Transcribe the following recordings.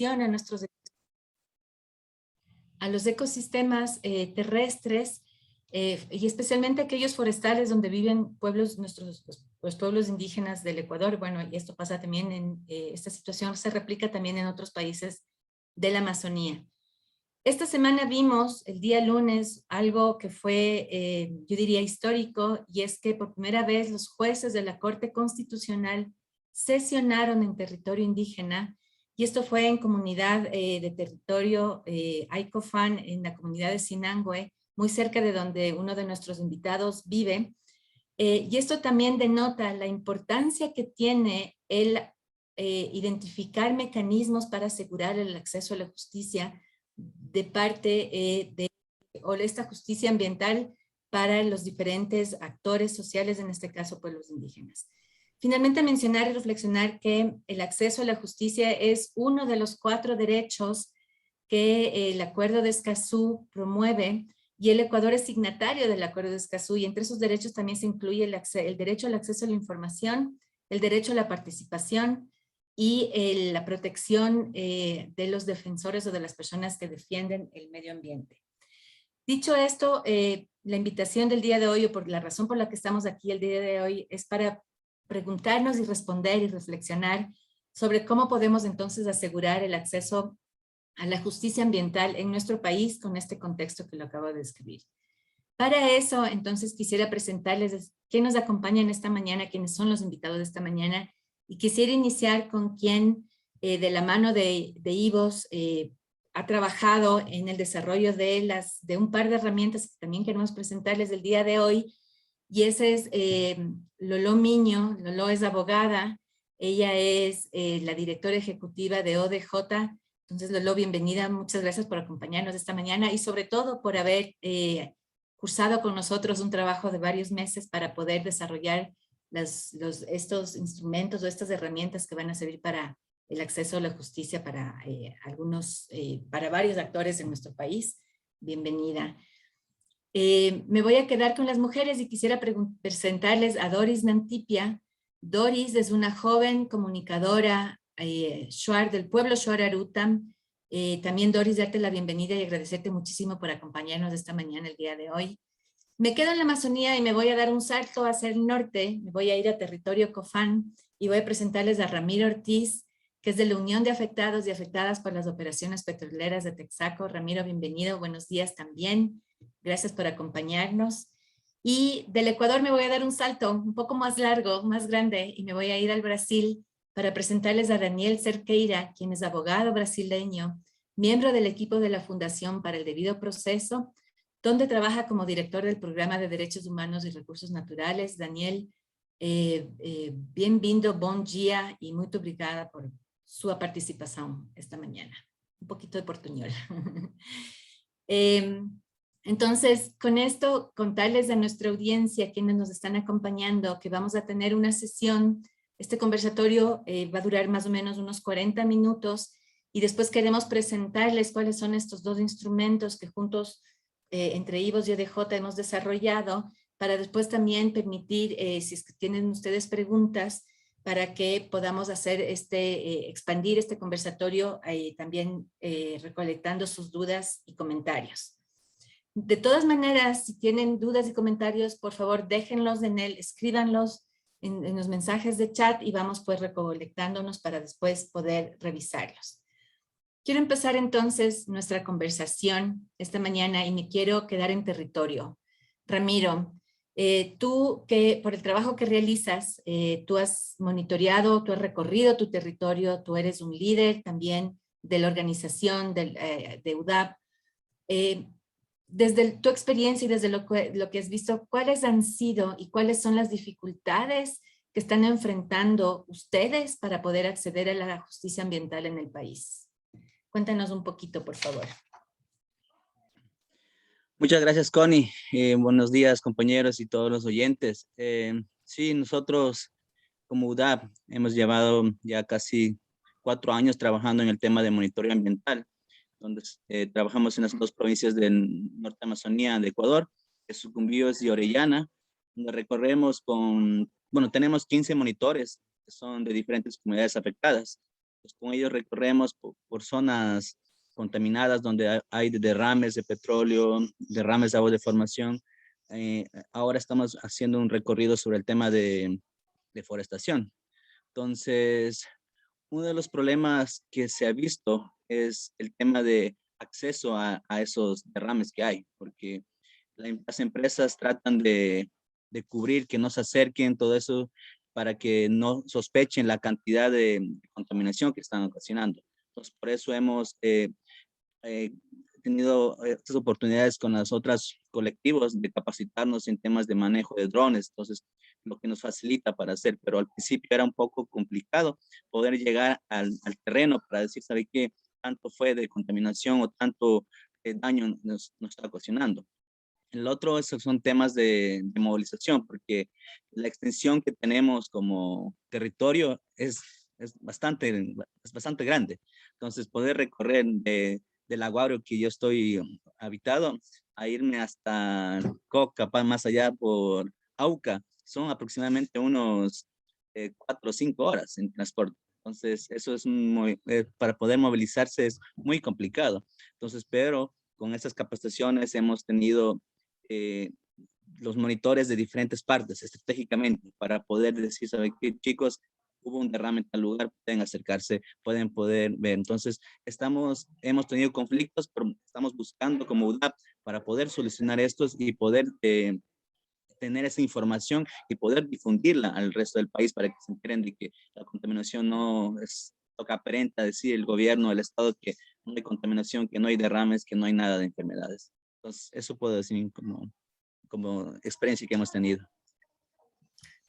a nuestros a los ecosistemas terrestres y especialmente aquellos forestales donde viven pueblos, los pueblos indígenas del Ecuador. Bueno, y esto pasa también esta situación se replica también en otros países de la Amazonía. Esta semana vimos el día lunes algo que fue, yo diría, histórico, y es que por primera vez los jueces de la Corte Constitucional sesionaron en territorio indígena, y esto fue en comunidad de territorio Aicofán, en la comunidad de Sinangue, muy cerca de donde uno de nuestros invitados vive. Y esto también denota la importancia que tiene el identificar mecanismos para asegurar el acceso a la justicia de parte o esta justicia ambiental para los diferentes actores sociales, en este caso pueblos indígenas. Finalmente, mencionar y reflexionar que el acceso a la justicia es uno de los 4 derechos que el Acuerdo de Escazú promueve, y el Ecuador es signatario del Acuerdo de Escazú, y entre esos derechos también se incluye el derecho al acceso a la información, el derecho a la participación y la protección de los defensores o de las personas que defienden el medio ambiente. Dicho esto, la invitación del día de hoy, o por la razón por la que estamos aquí el día de hoy, es para preguntarnos y responder y reflexionar sobre cómo podemos entonces asegurar el acceso a la justicia ambiental en nuestro país con este contexto que lo acabo de describir. Para eso, entonces, quisiera presentarles quién nos acompaña en esta mañana, quiénes son los invitados de esta mañana, y quisiera iniciar con quien, de la mano de IVOS, ha trabajado en el desarrollo de un par de herramientas que también queremos presentarles el día de hoy, y ese es Lolo Miño. Lolo es abogada, ella es la directora ejecutiva de ODJ. Entonces, Lolo, bienvenida, muchas gracias por acompañarnos esta mañana y sobre todo por haber cursado con nosotros un trabajo de varios meses para poder desarrollar estos instrumentos o estas herramientas que van a servir para el acceso a la justicia para para varios actores en nuestro país. Bienvenida. Me voy a quedar con las mujeres y quisiera presentarles a Doris Nantipia. Doris es una joven comunicadora shuar del pueblo Shuar Arutam. También, Doris, darte la bienvenida y agradecerte muchísimo por acompañarnos esta mañana, el día de hoy. Me quedo en la Amazonía y me voy a dar un salto hacia el norte. Me voy a ir a territorio Cofán y voy a presentarles a Ramiro Ortiz, que es de la Unión de Afectados y Afectadas por las Operaciones Petroleras de Texaco. Ramiro, bienvenido, buenos días también. Gracias por acompañarnos. Y del Ecuador me voy a dar un salto un poco más largo, más grande, y me voy a ir al Brasil para presentarles a Daniel Cerqueira, quien es abogado brasileño, miembro del equipo de la Fundación para el Debido Proceso, donde trabaja como director del Programa de Derechos Humanos y Recursos Naturales. Daniel, bem-vindo, bom dia y muy obrigada por su participación esta mañana. Un poquito de portuñol. Entonces, con esto, contarles a nuestra audiencia, quienes nos están acompañando, que vamos a tener una sesión. Este conversatorio va a durar más o menos unos 40 minutos, y después queremos presentarles cuáles son estos 2 instrumentos que juntos, entre IVOS y ODJ, hemos desarrollado, para después también permitir, si es que tienen ustedes preguntas, para que podamos hacer expandir este conversatorio, también recolectando sus dudas y comentarios. De todas maneras, si tienen dudas y comentarios, por favor déjenlos escríbanlos en los mensajes de chat, y vamos pues recolectándonos para después poder revisarlos. Quiero empezar entonces nuestra conversación esta mañana y me quiero quedar en territorio. Ramiro, tú que por el trabajo que realizas, tú has monitoreado, tú has recorrido tu territorio, tú eres un líder también de la organización de UDAP. Desde tu experiencia y desde lo que has visto, ¿cuáles han sido y cuáles son las dificultades que están enfrentando ustedes para poder acceder a la justicia ambiental en el país? Cuéntanos un poquito, por favor. Muchas gracias, Connie. Buenos días, compañeros y todos los oyentes. Sí, nosotros como UDAP hemos llevado ya casi 4 años trabajando en el tema de monitoreo ambiental, donde trabajamos en las 2 provincias del norte de Amazonía de Ecuador, que es Sucumbíos y Orellana, donde recorremos tenemos 15 monitores que son de diferentes comunidades afectadas. Pues, con ellos recorremos por zonas contaminadas donde hay derrames de petróleo, derrames de agua de formación. Ahora estamos haciendo un recorrido sobre el tema de deforestación. Entonces, uno de los problemas que se ha visto es el tema de acceso a esos derrames que hay, porque las empresas tratan de cubrir, que no se acerquen, todo eso, para que no sospechen la cantidad de contaminación que están ocasionando. Entonces, por eso hemos eh, tenido estas oportunidades con las otras colectivos de capacitarnos en temas de manejo de drones, entonces lo que nos facilita para hacer, pero al principio era un poco complicado poder llegar al terreno para decir, ¿sabe qué? Tanto fue de contaminación o tanto daño nos está ocasionando. El otro son temas de movilización, porque la extensión que tenemos como territorio es bastante grande. Entonces, poder recorrer del Aguario que yo estoy habitado a irme hasta Coca, más allá por Auca, son aproximadamente unos 4 o 5 horas en transporte. Entonces, eso es para poder movilizarse es muy complicado. Entonces, pero con estas capacitaciones hemos tenido eh, los monitores de diferentes partes estratégicamente para poder decir, ¿sabe qué, chicos? Hubo un derrame en tal lugar, pueden acercarse, pueden poder ver. Entonces, hemos tenido conflictos, pero estamos buscando como UDAP para poder solucionar estos y poder tener esa información y poder difundirla al resto del país para que se enteren de que la contaminación no es toca aparenta decir el gobierno, el Estado, que no hay contaminación, que no hay derrames, que no hay nada de enfermedades. Entonces, eso puedo decir como experiencia que hemos tenido.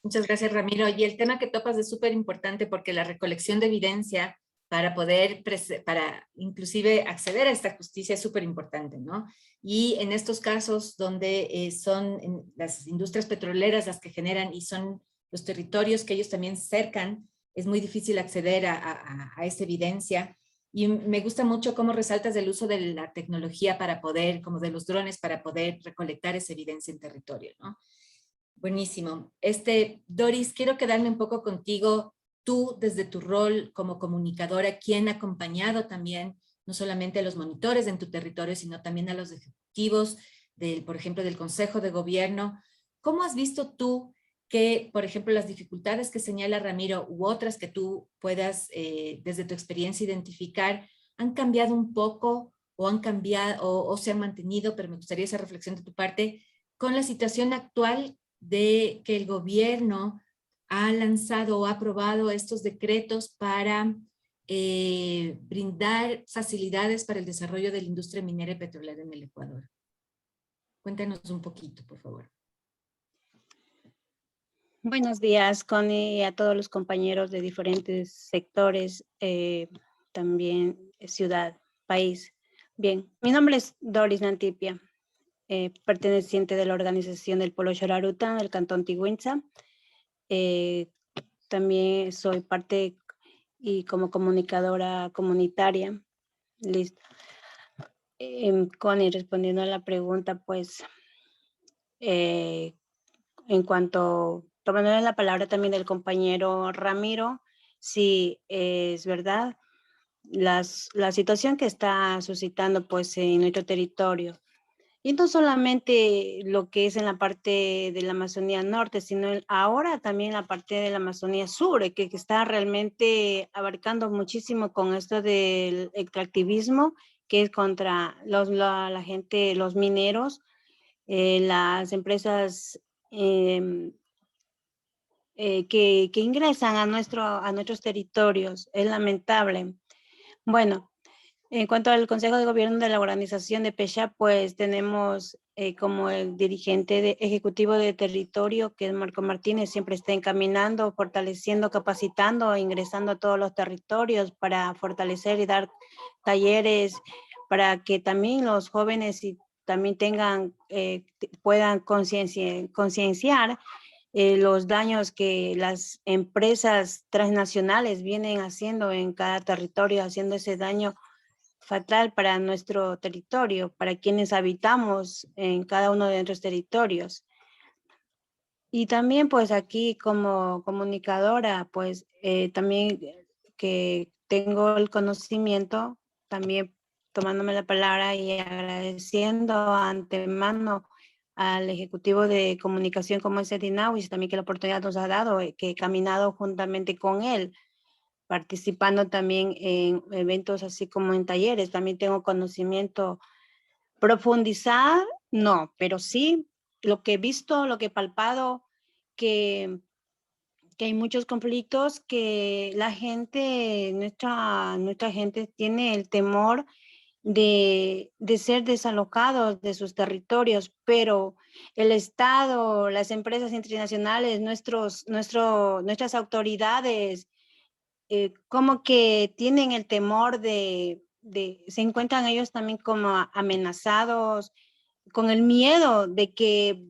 Muchas gracias, Ramiro. Y el tema que topas es súper importante porque la recolección de evidencia para poder, para inclusive acceder a esta justicia es súper importante, ¿no? Y en estos casos donde son las industrias petroleras las que generan y son los territorios que ellos también cercan, es muy difícil acceder a esta evidencia. Y me gusta mucho cómo resaltas el uso de la tecnología para poder, como de los drones, para poder recolectar esa evidencia en territorio, ¿no? Buenísimo. Doris, quiero quedarme un poco contigo, tú desde tu rol como comunicadora, quien ha acompañado también no solamente a los monitores en tu territorio, sino también a los ejecutivos por ejemplo, del Consejo de Gobierno. ¿Cómo has visto tú que, por ejemplo, las dificultades que señala Ramiro u otras que tú puedas, desde tu experiencia, identificar, han cambiado un poco o han cambiado o se han mantenido, pero me gustaría esa reflexión de tu parte, con la situación actual de que el gobierno ha lanzado o ha aprobado estos decretos para brindar facilidades para el desarrollo de la industria minera y petrolera en el Ecuador? Cuéntanos un poquito, por favor. Buenos días, Connie, y a todos los compañeros de diferentes sectores, también ciudad, país. Bien, mi nombre es Doris Nantipia, perteneciente de la organización del Polo Xararuta del Cantón Tigüinza. También soy parte y como comunicadora comunitaria. Listo. Connie, respondiendo a la pregunta, pues, en cuanto, tomando la palabra también del compañero Ramiro, sí, es verdad, la situación que está suscitando pues en nuestro territorio, y no solamente lo que es en la parte de la Amazonía Norte, sino ahora también la parte de la Amazonía Sur, que está realmente abarcando muchísimo con esto del extractivismo, que es contra la gente, los mineros, las empresas que ingresan a nuestros territorios. Es lamentable. Bueno, en cuanto al Consejo de Gobierno de la Organización de PECHA, pues tenemos como el dirigente ejecutivo de territorio, que es Marco Martínez, siempre está encaminando, fortaleciendo, capacitando, ingresando a todos los territorios para fortalecer y dar talleres para que también los jóvenes también puedan concienciar los daños que las empresas transnacionales vienen haciendo en cada territorio, haciendo ese daño fatal para nuestro territorio, para quienes habitamos en cada uno de nuestros territorios. Y también pues aquí como comunicadora, pues también que tengo el conocimiento, también tomándome la palabra y agradeciendo antemano al Ejecutivo de Comunicación como es Edinawis, también que la oportunidad nos ha dado, que he caminado juntamente con él, participando también en eventos así como en talleres. También tengo conocimiento. Profundizar, no, pero sí lo que he visto, lo que he palpado, que hay muchos conflictos, que la gente, nuestra gente tiene el temor de ser desalojados de sus territorios, pero el Estado, las empresas internacionales, nuestras autoridades, como que tienen el temor se encuentran ellos también como amenazados, con el miedo de que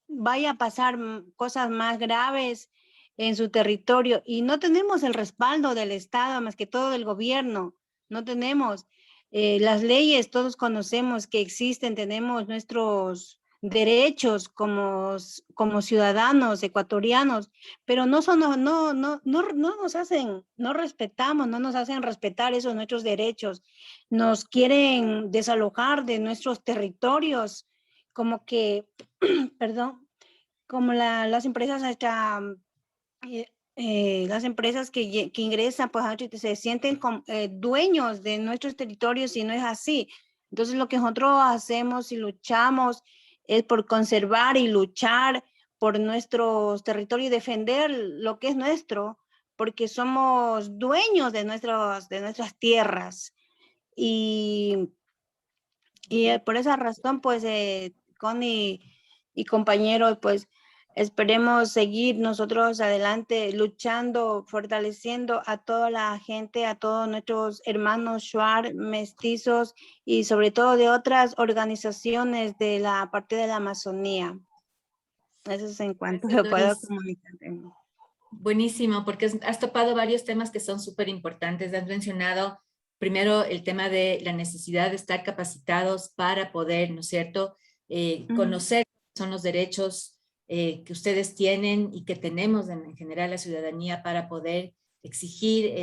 vaya a pasar cosas más graves en su territorio, y no tenemos el respaldo del Estado, más que todo del gobierno, no tenemos las leyes, todos conocemos que existen, tenemos nuestros derechos como ciudadanos ecuatorianos, pero no nos hacen, no respetamos, no nos hacen respetar esos nuestros derechos, nos quieren desalojar de nuestros territorios, como que, perdón, como las empresas las empresas que ingresan, pues se sienten dueños de nuestros territorios, y no es así. Entonces lo que nosotros hacemos y luchamos es por conservar y luchar por nuestros territorios y defender lo que es nuestro, porque somos dueños de nuestras tierras. Y por esa razón, pues, Connie y compañeros, pues, esperemos seguir nosotros adelante luchando, fortaleciendo a toda la gente, a todos nuestros hermanos shuar, mestizos y sobre todo de otras organizaciones de la parte de la Amazonía. Eso es en cuanto Gracias, yo puedo Doris. comunicar. Buenísimo, porque has topado varios temas que son súper importantes. Has mencionado primero el tema de la necesidad de estar capacitados para poder, ¿no es cierto?, conocer cuáles son los derechos que ustedes tienen y que tenemos en general la ciudadanía para poder exigir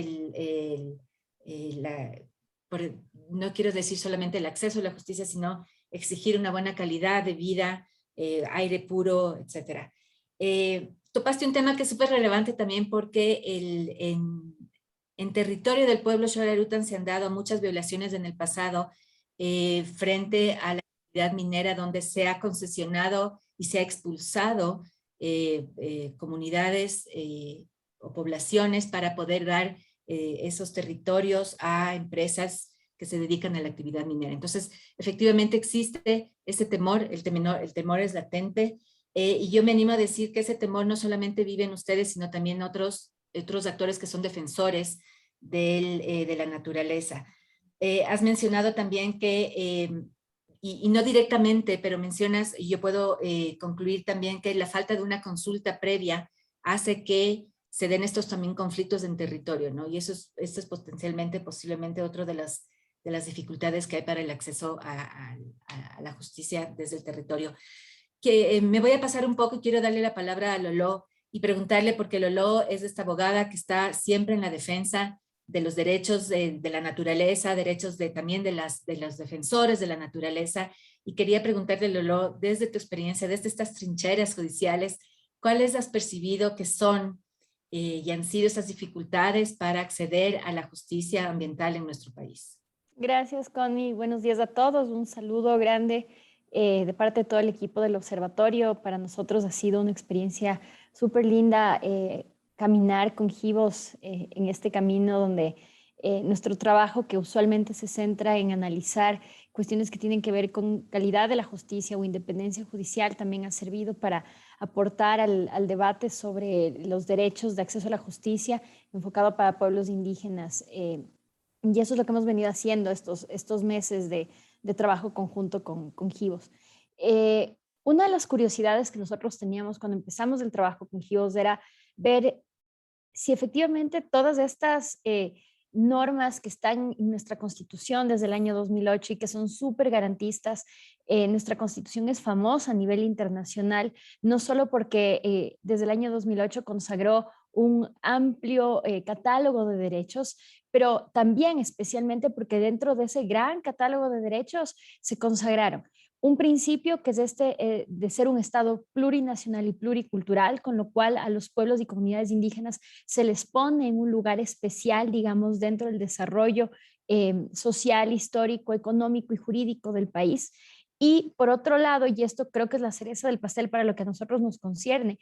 no quiero decir solamente el acceso a la justicia, sino exigir una buena calidad de vida, aire puro, etcétera. Topaste un tema que es súper relevante también porque en territorio del pueblo Xararutan se han dado muchas violaciones en el pasado frente a la actividad minera, donde se ha concesionado y se ha expulsado comunidades o poblaciones para poder dar esos territorios a empresas que se dedican a la actividad minera. Entonces, efectivamente existe ese temor, el temor es latente. Y yo me animo a decir que ese temor no solamente vive en ustedes, sino también otros actores que son defensores de la naturaleza. Has mencionado también que, y no directamente, pero mencionas, y yo puedo concluir también que la falta de una consulta previa hace que se den estos también conflictos en territorio, ¿no? Y esto es potencialmente, posiblemente, otro de las dificultades que hay para el acceso a la justicia desde el territorio. Que me voy a pasar un poco y quiero darle la palabra a Lolo y preguntarle, porque Lolo es esta abogada que está siempre en la defensa de los derechos de la naturaleza, derechos también de los defensores de la naturaleza, y quería preguntarle, Lolo, desde tu experiencia, desde estas trincheras judiciales, ¿cuáles has percibido que son y han sido esas dificultades para acceder a la justicia ambiental en nuestro país? Gracias, Connie. Buenos días a todos. Un saludo grande de parte de todo el equipo del observatorio. Para nosotros ha sido una experiencia súper linda caminar con Givos en este camino donde nuestro trabajo, que usualmente se centra en analizar cuestiones que tienen que ver con calidad de la justicia o independencia judicial, también ha servido para aportar al debate sobre los derechos de acceso a la justicia enfocado para pueblos indígenas. Y eso es lo que hemos venido haciendo estos meses de trabajo conjunto con Givos. Una de las curiosidades que nosotros teníamos cuando empezamos el trabajo con Givos era ver si efectivamente todas estas normas que están en nuestra Constitución desde el año 2008 y que son súper garantistas, nuestra Constitución es famosa a nivel internacional, no solo porque desde el año 2008 consagró un amplio catálogo de derechos, pero también especialmente porque dentro de ese gran catálogo de derechos se consagraron un principio que es de ser un Estado plurinacional y pluricultural, con lo cual a los pueblos y comunidades indígenas se les pone en un lugar especial, digamos, dentro del desarrollo social, histórico, económico y jurídico del país. Y por otro lado, y esto creo que es la cereza del pastel para lo que a nosotros nos concierne,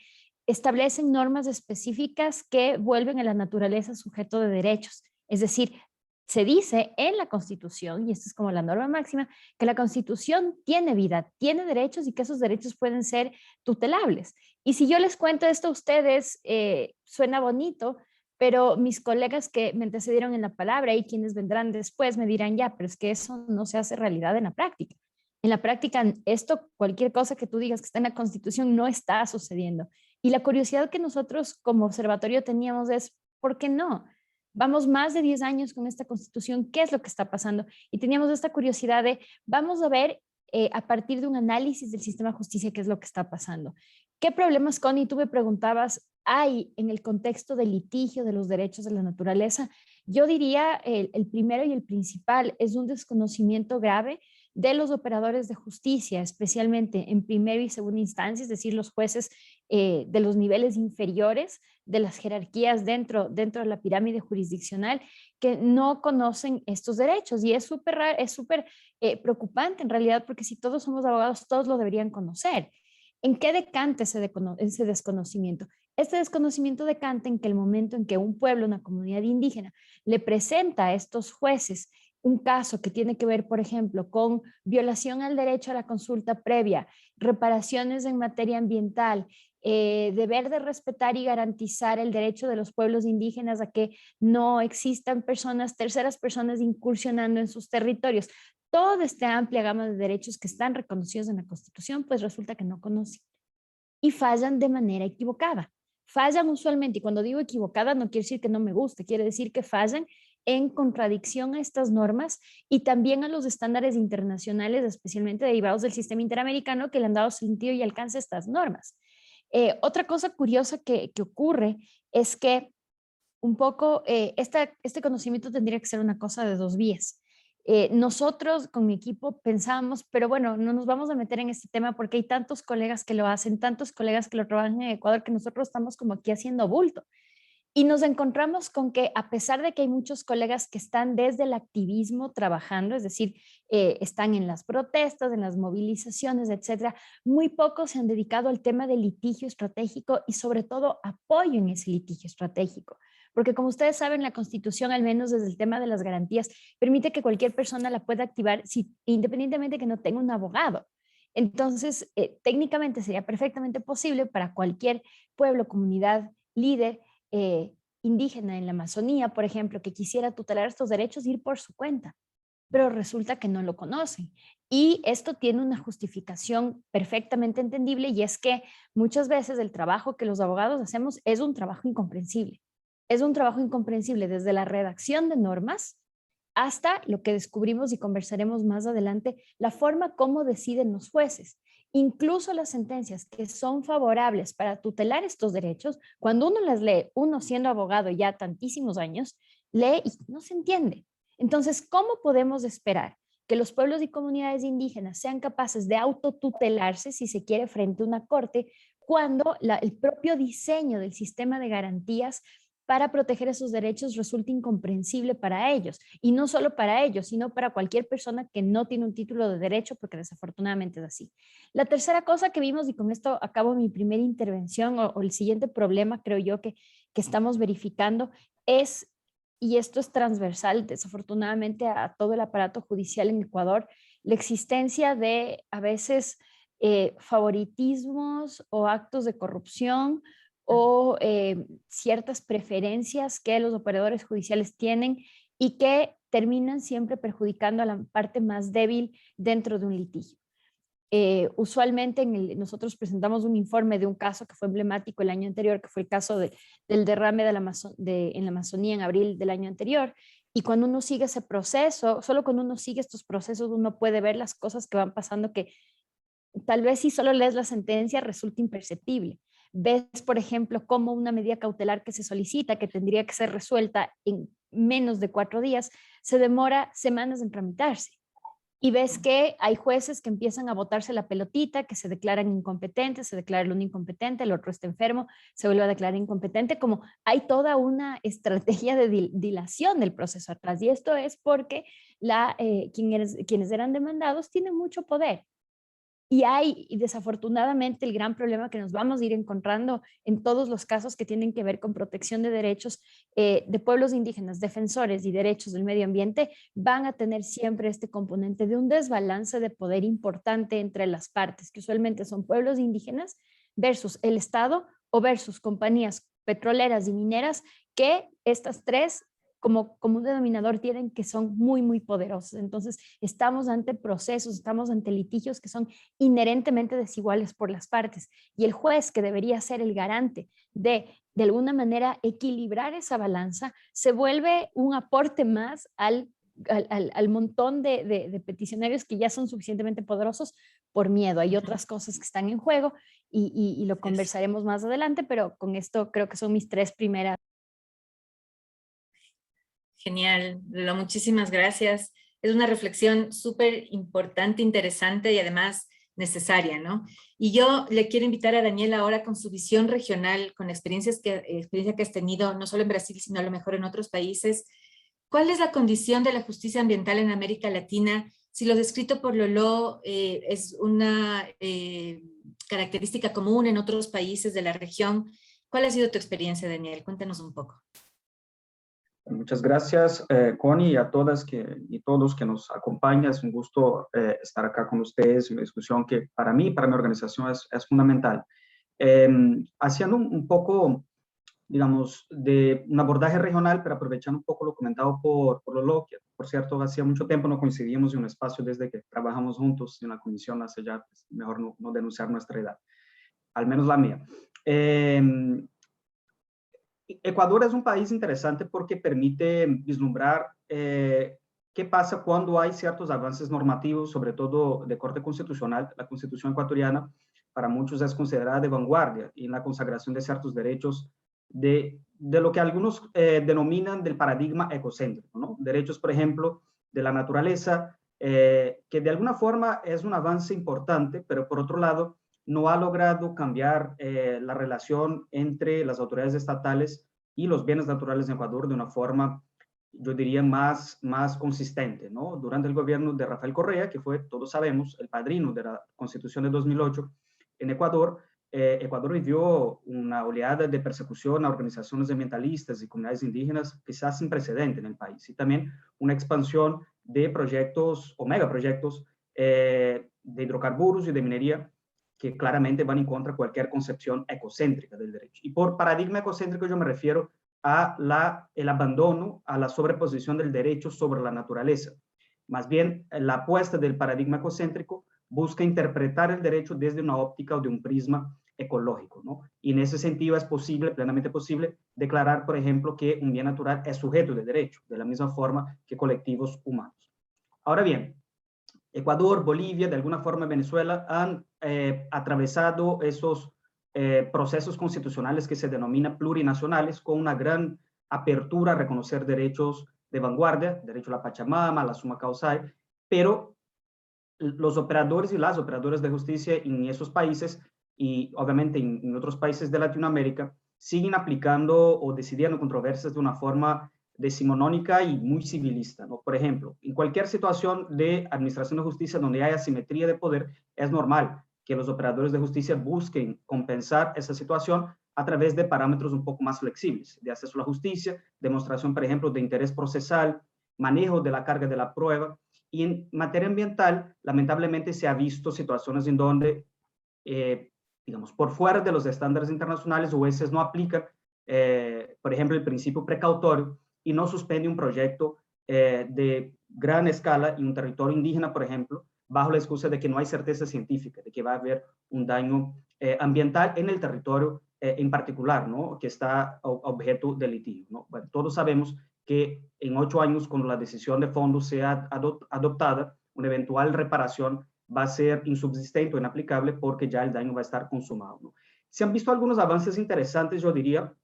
establecen normas específicas que vuelven a la naturaleza sujeto de derechos. Es decir, se dice en la Constitución, y esta es como la norma máxima, que la Constitución tiene vida, tiene derechos y que esos derechos pueden ser tutelables. Y si yo les cuento esto a ustedes, suena bonito, pero mis colegas que me antecedieron en la palabra y quienes vendrán después me dirán, ya, pero es que eso no se hace realidad en la práctica. En la práctica, esto, cualquier cosa que tú digas que está en la Constitución no está sucediendo. Y la curiosidad que nosotros como observatorio teníamos es, ¿por qué no? Vamos más de 10 años con esta Constitución, ¿qué es lo que está pasando? Y teníamos esta curiosidad de, vamos a ver a partir de un análisis del sistema de justicia qué es lo que está pasando. ¿Qué problemas, Connie, tú me preguntabas, hay en el contexto del litigio de los derechos de la naturaleza? Yo diría el primero y el principal es un desconocimiento grave de los operadores de justicia, especialmente en primera y segunda instancia, es decir, los jueces de los niveles inferiores de las jerarquías dentro de la pirámide jurisdiccional, que no conocen estos derechos. Y es súper preocupante en realidad, porque si todos somos abogados, todos lo deberían conocer. ¿En qué decanta ese desconocimiento? Este desconocimiento decanta en que el momento en que un pueblo, una comunidad indígena, le presenta a estos jueces un caso que tiene que ver, por ejemplo, con violación al derecho a la consulta previa, reparaciones en materia ambiental, deber de respetar y garantizar el derecho de los pueblos indígenas a que no existan terceras personas incursionando en sus territorios. Toda esta amplia gama de derechos que están reconocidos en la Constitución, pues resulta que no conocen y fallan de manera equivocada. Fallan usualmente, y cuando digo equivocada no quiere decir que no me guste, quiere decir que fallan en contradicción a estas normas y también a los estándares internacionales, especialmente derivados del sistema interamericano que le han dado sentido y alcance a estas normas. Otra cosa curiosa que ocurre es que un poco este conocimiento tendría que ser una cosa de dos vías. Nosotros con mi equipo pensábamos, pero bueno, no nos vamos a meter en este tema porque hay tantos colegas que lo hacen, tantos colegas que lo trabajan en Ecuador, que nosotros estamos como aquí haciendo bulto. Y nos encontramos con que a pesar de que hay muchos colegas que están desde el activismo trabajando, es decir, están en las protestas, en las movilizaciones, etcétera, muy pocos se han dedicado al tema del litigio estratégico y sobre todo apoyo en ese litigio estratégico. Porque como ustedes saben, la Constitución, al menos desde el tema de las garantías, permite que cualquier persona la pueda activar independientemente que no tenga un abogado. Entonces, técnicamente sería perfectamente posible para cualquier pueblo, comunidad, líder, indígena en la Amazonía, por ejemplo, que quisiera tutelar estos derechos, ir por su cuenta, pero resulta que no lo conocen. Y esto tiene una justificación perfectamente entendible y es que muchas veces el trabajo que los abogados hacemos es un trabajo incomprensible. Es un trabajo incomprensible desde la redacción de normas hasta lo que descubrimos y conversaremos más adelante, la forma como deciden los jueces. Incluso las sentencias que son favorables para tutelar estos derechos, cuando uno las lee, uno siendo abogado ya tantísimos años, lee y no se entiende. Entonces, ¿cómo podemos esperar que los pueblos y comunidades indígenas sean capaces de autotutelarse, si se quiere, frente a una corte, cuando el propio diseño del sistema de garantías para proteger esos derechos resulta incomprensible para ellos? Y no solo para ellos, sino para cualquier persona que no tiene un título de derecho, porque desafortunadamente es así. La tercera cosa que vimos, y con esto acabo mi primera intervención, o el siguiente problema, creo yo, que estamos verificando, es, y esto es transversal desafortunadamente a todo el aparato judicial en Ecuador, la existencia de a veces favoritismos o actos de corrupción o ciertas preferencias que los operadores judiciales tienen y que terminan siempre perjudicando a la parte más débil dentro de un litigio. Usualmente nosotros presentamos un informe de un caso que fue emblemático el año anterior, que fue el caso del derrame en la Amazonía en abril del año anterior. Y cuando uno sigue ese proceso, solo cuando uno sigue estos procesos, uno puede ver las cosas que van pasando que tal vez si solo lees la sentencia resulta imperceptible. ves, por ejemplo, cómo una medida cautelar que se solicita, que tendría que ser resuelta en menos de 4 días, se demora semanas en tramitarse. Y ves que hay jueces que empiezan a botarse la pelotita, que se declaran incompetentes, se declara el uno incompetente, el otro está enfermo, se vuelve a declarar incompetente, como hay toda una estrategia de dilación del proceso atrás. Y esto es porque quienes eran demandados tienen mucho poder. Y desafortunadamente el gran problema que nos vamos a ir encontrando en todos los casos que tienen que ver con protección de derechos de pueblos indígenas, defensores y derechos del medio ambiente, van a tener siempre este componente de un desbalance de poder importante entre las partes, que usualmente son pueblos indígenas versus el Estado o versus compañías petroleras y mineras, que estas tres como un denominador tienen que son muy, muy poderosos. Entonces, estamos ante procesos, estamos ante litigios que son inherentemente desiguales por las partes. Y el juez, que debería ser el garante de alguna manera, equilibrar esa balanza, se vuelve un aporte más al montón de peticionarios que ya son suficientemente poderosos por miedo. Hay otras cosas que están en juego y lo conversaremos más adelante, pero con esto creo que son mis 3 primeras. Genial, Lola, muchísimas gracias. Es una reflexión súper importante, interesante y además necesaria, ¿no? Y yo le quiero invitar a Daniela ahora con su visión regional, con experiencia que has tenido, no solo en Brasil, sino a lo mejor en otros países. ¿Cuál es la condición de la justicia ambiental en América Latina? Si lo descrito por Lolo es una característica común en otros países de la región. ¿Cuál ha sido tu experiencia, Daniel? Cuéntanos un poco. Muchas gracias, Connie, y a todas y todos que nos acompañan. Es un gusto estar acá con ustedes, una discusión que para mí y para mi organización es fundamental. Haciendo un poco, digamos, de un abordaje regional, pero aprovechando un poco lo comentado por Lolo, que por cierto, hacía mucho tiempo no coincidíamos en un espacio desde que trabajamos juntos en la comisión hace ya, pues, mejor no denunciar nuestra edad, al menos la mía. Ecuador es un país interesante porque permite vislumbrar qué pasa cuando hay ciertos avances normativos, sobre todo de corte constitucional. La Constitución ecuatoriana para muchos es considerada de vanguardia en la consagración de ciertos derechos de lo que algunos denominan del paradigma ecocéntrico, ¿no? Derechos, por ejemplo, de la naturaleza, que de alguna forma es un avance importante, pero por otro lado, no ha logrado cambiar la relación entre las autoridades estatales y los bienes naturales en Ecuador de una forma, yo diría, más consistente, ¿no? Durante el gobierno de Rafael Correa, que fue, todos sabemos, el padrino de la Constitución de 2008 en Ecuador, Ecuador vivió una oleada de persecución a organizaciones ambientalistas y comunidades indígenas quizás sin precedente en el país, y también una expansión de proyectos o megaproyectos de hidrocarburos y de minería que claramente van en contra de cualquier concepción ecocéntrica del derecho. Y por paradigma ecocéntrico yo me refiero a el abandono, a la sobreposición del derecho sobre la naturaleza. Más bien, la apuesta del paradigma ecocéntrico busca interpretar el derecho desde una óptica o de un prisma ecológico, ¿no? Y en ese sentido es posible, plenamente posible, declarar, por ejemplo, que un bien natural es sujeto de derecho, de la misma forma que colectivos humanos. Ahora bien, Ecuador, Bolivia, de alguna forma Venezuela, han atravesado esos procesos constitucionales que se denominan plurinacionales, con una gran apertura a reconocer derechos de vanguardia, derecho a la Pachamama, a la suma causal, pero los operadores y las operadoras de justicia en esos países y obviamente en otros países de Latinoamérica siguen aplicando o decidiendo controversias de una forma decimonónica y muy civilista, ¿no? Por ejemplo, en cualquier situación de administración de justicia donde haya asimetría de poder, es normal que los operadores de justicia busquen compensar esa situación a través de parámetros un poco más flexibles, de acceso a la justicia, demostración, por ejemplo, de interés procesal, manejo de la carga de la prueba. Y en materia ambiental, lamentablemente se ha visto situaciones en donde, digamos, por fuera de los estándares internacionales, jueces no aplican, por ejemplo, el principio precautorio, y no suspende un proyecto de gran escala en un territorio indígena, por ejemplo, bajo la excusa de que no hay certeza científica, de que va a haber un daño ambiental en el territorio en particular, ¿no? Que está objeto de litigio, ¿no? Bueno, todos sabemos que en 8 años, cuando la decisión de fondo sea adoptada, una eventual reparación va a ser insubsistente o inaplicable porque ya el daño va a estar consumado, ¿no? Se han visto algunos avances interesantes, yo diría,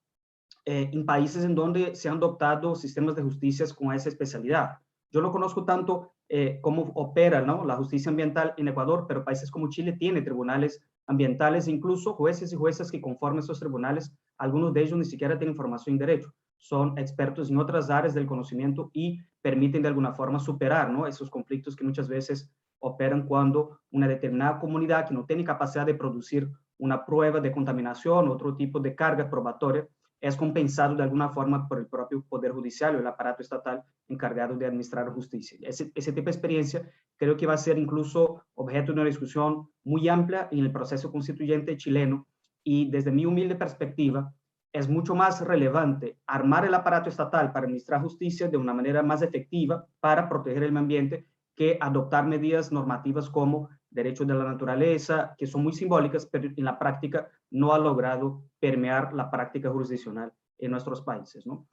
en países en donde se han adoptado sistemas de justicia con esa especialidad. Yo no conozco tanto cómo opera, ¿no?, la justicia ambiental en Ecuador, pero países como Chile tienen tribunales ambientales, incluso jueces y juezas que conforman esos tribunales, algunos de ellos ni siquiera tienen formación en derecho, son expertos en otras áreas del conocimiento y permiten de alguna forma superar, ¿no?, esos conflictos que muchas veces operan cuando una determinada comunidad que no tiene capacidad de producir una prueba de contaminación, otro tipo de carga probatoria, es compensado de alguna forma por el propio Poder Judicial o el aparato estatal encargado de administrar justicia. Ese tipo de experiencia creo que va a ser incluso objeto de una discusión muy amplia en el proceso constituyente chileno, y desde mi humilde perspectiva es mucho más relevante armar el aparato estatal para administrar justicia de una manera más efectiva para proteger el medio ambiente que adoptar medidas normativas como derechos de la naturaleza, que son muy simbólicas, pero en la práctica no ha logrado permear la práctica jurisdiccional en nuestros países, ¿no?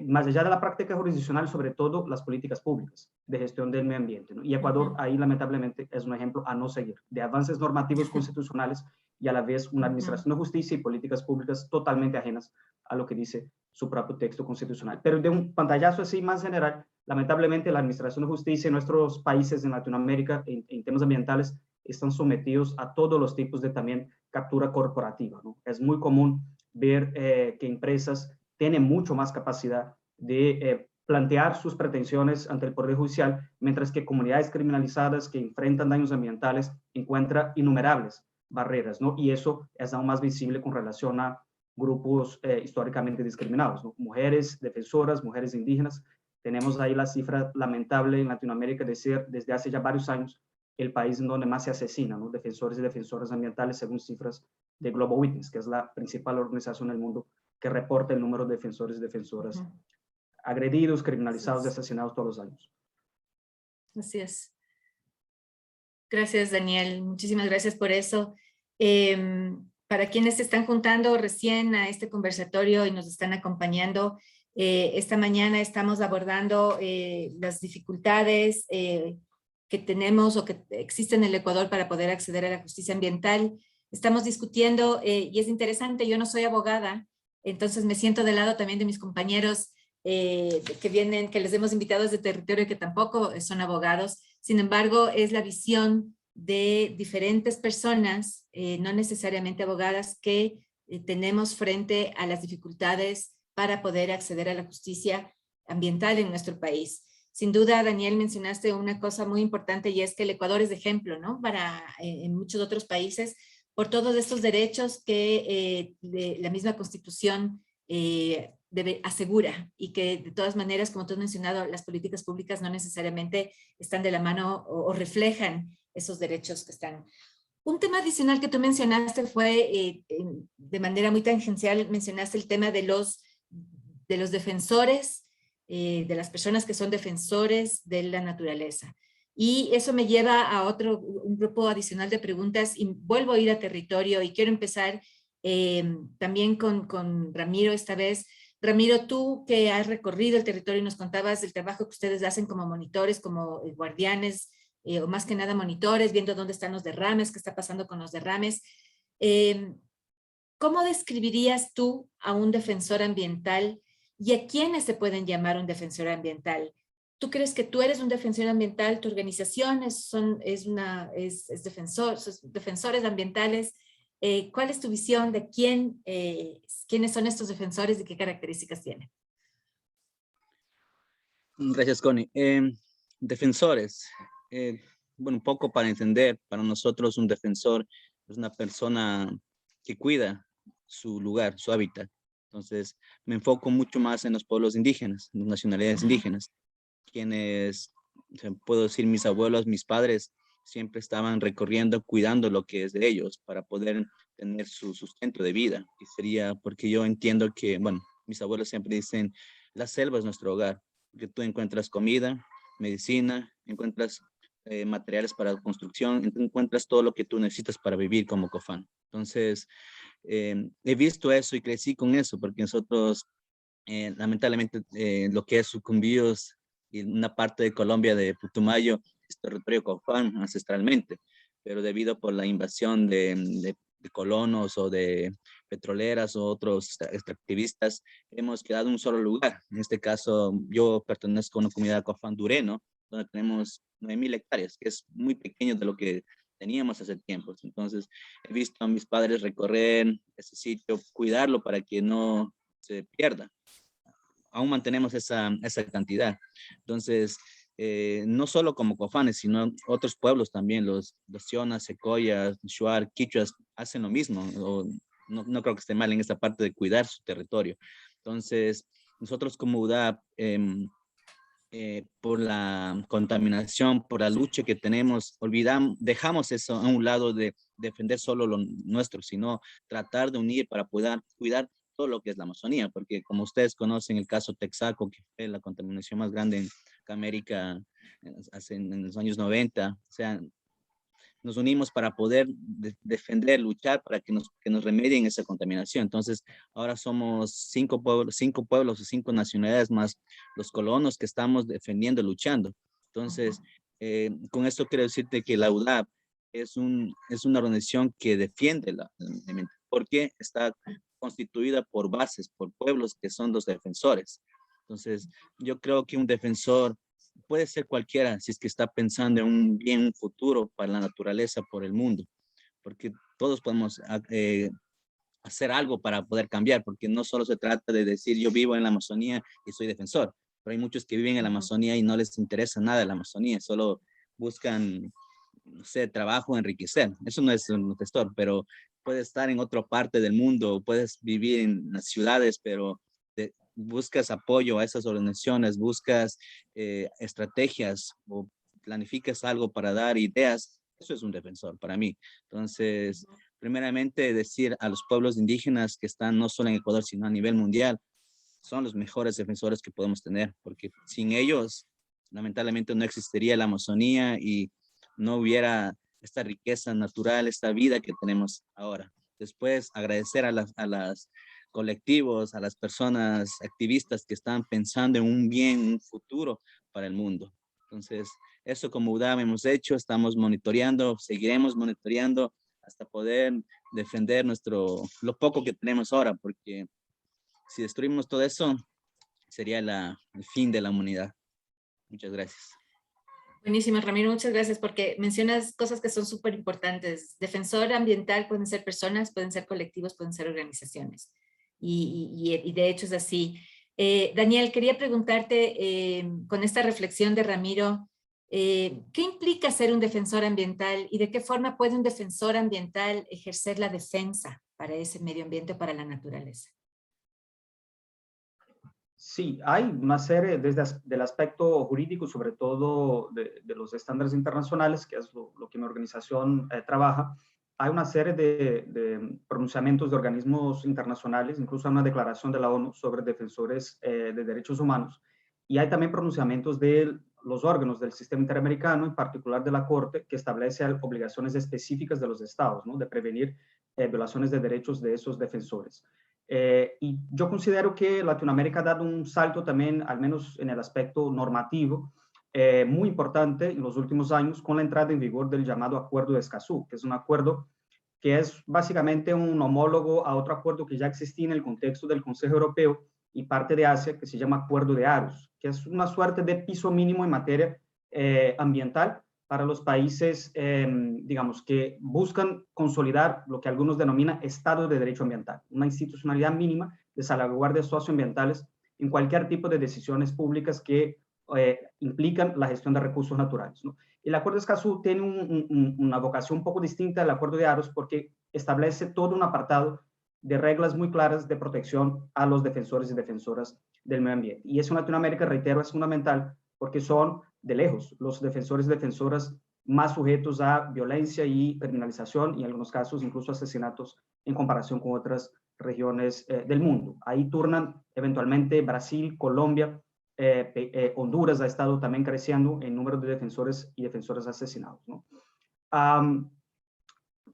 Más allá de la práctica jurisdiccional, sobre todo las políticas públicas de gestión del medio ambiente, ¿no? Y Ecuador ahí lamentablemente es un ejemplo a no seguir, de avances normativos constitucionales y a la vez una administración de justicia y políticas públicas totalmente ajenas a lo que dice su propio texto constitucional. Pero de un pantallazo así más general, lamentablemente la administración de justicia en nuestros países en Latinoamérica en temas ambientales están sometidos a todos los tipos de también captura corporativa, ¿no? Es muy común ver que empresas tienen mucho más capacidad de plantear sus pretensiones ante el Poder Judicial, mientras que comunidades criminalizadas que enfrentan daños ambientales encuentran innumerables barreras, ¿no? Y eso es aún más visible con relación a grupos históricamente discriminados, ¿no? Mujeres defensoras, mujeres indígenas. Tenemos ahí la cifra lamentable en Latinoamérica de ser, desde hace ya varios años, el país en donde más se asesinan, ¿no?, defensores y defensoras ambientales, según cifras de Global Witness, que es la principal organización del mundo que reporta el número de defensores y defensoras agredidos, criminalizados y asesinados todos los años. Así es. Gracias, Daniel. Muchísimas gracias por eso. Para quienes se están juntando recién a este conversatorio y nos están acompañando, esta mañana estamos abordando las dificultades que tenemos o que existen en el Ecuador para poder acceder a la justicia ambiental. Estamos discutiendo, y es interesante, yo no soy abogada, entonces me siento del lado también de mis compañeros que vienen, que les hemos invitado desde territorio que tampoco son abogados. Sin embargo, es la visión de diferentes personas, no necesariamente abogadas, que tenemos frente a las dificultades para poder acceder a la justicia ambiental en nuestro país. Sin duda, Daniel, mencionaste una cosa muy importante, y es que el Ecuador es de ejemplo, ¿no?, para en muchos otros países, por todos estos derechos que la misma Constitución asegura, y que de todas maneras, como tú has mencionado, las políticas públicas no necesariamente están de la mano o reflejan esos derechos que están. Un tema adicional que tú mencionaste fue, de manera muy tangencial, mencionaste el tema de los defensores, de las personas que son defensores de la naturaleza. Y eso me lleva a un grupo adicional de preguntas, y vuelvo a ir a territorio, y quiero empezar también con Ramiro esta vez. Ramiro, tú que has recorrido el territorio y nos contabas del trabajo que ustedes hacen como monitores, como guardianes, o más que nada monitores, viendo dónde están los derrames, qué está pasando con los derrames. ¿Cómo describirías tú a un defensor ambiental, y a quiénes se pueden llamar un defensor ambiental? ¿Tú crees que tú eres un defensor ambiental? ¿Tu organización defensores ambientales? ¿Cuál es tu visión de quiénes son estos defensores y qué características tienen? Gracias, Connie. Defensores. Bueno, un poco para entender, para nosotros un defensor es una persona que cuida su lugar, su hábitat. Entonces, me enfoco mucho más en los pueblos indígenas, las nacionalidades indígenas, quienes, puedo decir, mis abuelos, mis padres, siempre estaban recorriendo, cuidando lo que es de ellos para poder tener su sustento de vida. Y sería porque yo entiendo que, bueno, mis abuelos siempre dicen, la selva es nuestro hogar, porque tú encuentras comida, medicina, encuentras materiales para construcción, encuentras todo lo que tú necesitas para vivir como Cofán. Entonces, he visto eso y crecí con eso, porque nosotros, lamentablemente, lo que es Sucumbíos y una parte de Colombia, de Putumayo, es territorio Cofán ancestralmente, pero debido por la invasión de colonos o de petroleras o otros extractivistas, hemos quedado en un solo lugar. En este caso, yo pertenezco a una comunidad cofandureno, donde tenemos 9.000 hectáreas, que es muy pequeño de lo que teníamos hace tiempo. Entonces, he visto a mis padres recorrer ese sitio, cuidarlo para que no se pierda. Aún mantenemos esa cantidad. Entonces, no solo como Cofanes, sino otros pueblos también, los Sionas, Secoyas, Shuar, Quichuas, hacen lo mismo. No creo que esté mal en esta parte de cuidar su territorio. Entonces, nosotros como UDAP, por la contaminación, por la lucha que tenemos, dejamos eso a un lado de defender solo lo nuestro, sino tratar de unir para poder cuidar todo lo que es la Amazonía, porque como ustedes conocen el caso Texaco, que fue la contaminación más grande en América en los años 90, o sea, nos unimos para poder defender, luchar para que nos remedien esa contaminación. Entonces, ahora somos 5 pueblos o 5 nacionalidades más los colonos que estamos defendiendo, luchando. Entonces, con esto quiero decirte que la UDAP es una organización que defiende porque está constituida por bases, por pueblos que son los defensores. Entonces, yo creo que un defensor puede ser cualquiera si es que está pensando en un bien, un futuro para la naturaleza, por el mundo, porque todos podemos hacer algo para poder cambiar, porque no solo se trata de decir yo vivo en la Amazonía y soy defensor, pero hay muchos que viven en la Amazonía y no les interesa nada de la Amazonía, solo buscan, no sé, trabajo, enriquecer. Eso no es un defensor, pero puedes estar en otra parte del mundo, puedes vivir en las ciudades, pero buscas apoyo a esas organizaciones, buscas estrategias o planificas algo para dar ideas, eso es un defensor para mí. Entonces, primeramente decir a los pueblos indígenas que están no solo en Ecuador, sino a nivel mundial, son los mejores defensores que podemos tener, porque sin ellos, lamentablemente, no existiría la Amazonía y no hubiera esta riqueza natural, esta vida que tenemos ahora. Después, agradecer a las colectivos, a las personas activistas que están pensando en un bien, un futuro para el mundo. Entonces, eso como UDAP hemos hecho, estamos monitoreando, seguiremos monitoreando hasta poder defender lo poco que tenemos ahora, porque si destruimos todo eso, sería el fin de la humanidad. Muchas gracias. Buenísimo, Ramiro, muchas gracias, porque mencionas cosas que son súper importantes. Defensor ambiental pueden ser personas, pueden ser colectivos, pueden ser organizaciones. Y de hecho es así. Daniel, quería preguntarte, con esta reflexión de Ramiro, ¿qué implica ser un defensor ambiental y de qué forma puede un defensor ambiental ejercer la defensa para ese medio ambiente, para la naturaleza? Sí, hay una serie desde el aspecto jurídico, sobre todo de los estándares internacionales, que es lo que mi organización trabaja. Hay una serie de pronunciamientos de organismos internacionales, incluso hay una declaración de la ONU sobre defensores de derechos humanos. Y hay también pronunciamientos de los órganos del sistema interamericano, en particular de la Corte, que establece obligaciones específicas de los estados, ¿no?, de prevenir violaciones de derechos de esos defensores. Y yo considero que Latinoamérica ha dado un salto también, al menos en el aspecto normativo, muy importante en los últimos años con la entrada en vigor del llamado Acuerdo de Escazú, que es un acuerdo que es básicamente un homólogo a otro acuerdo que ya existía en el contexto del Consejo Europeo y parte de Asia, que se llama Acuerdo de Aarhus, que es una suerte de piso mínimo en materia ambiental para los países, digamos, que buscan consolidar lo que algunos denominan Estado de Derecho Ambiental, una institucionalidad mínima de salvaguardias socioambientales en cualquier tipo de decisiones públicas que implican la gestión de recursos naturales, ¿no? El Acuerdo de Escazú tiene una vocación un poco distinta al Acuerdo de Aarhus porque establece todo un apartado de reglas muy claras de protección a los defensores y defensoras del medio ambiente. Y eso en Latinoamérica, reitero, es fundamental porque son de lejos los defensores y defensoras más sujetos a violencia y criminalización y en algunos casos incluso asesinatos en comparación con otras regiones del mundo. Ahí turnan eventualmente Brasil, Colombia, Honduras ha estado también creciendo en número de defensores y defensoras asesinados, ¿no?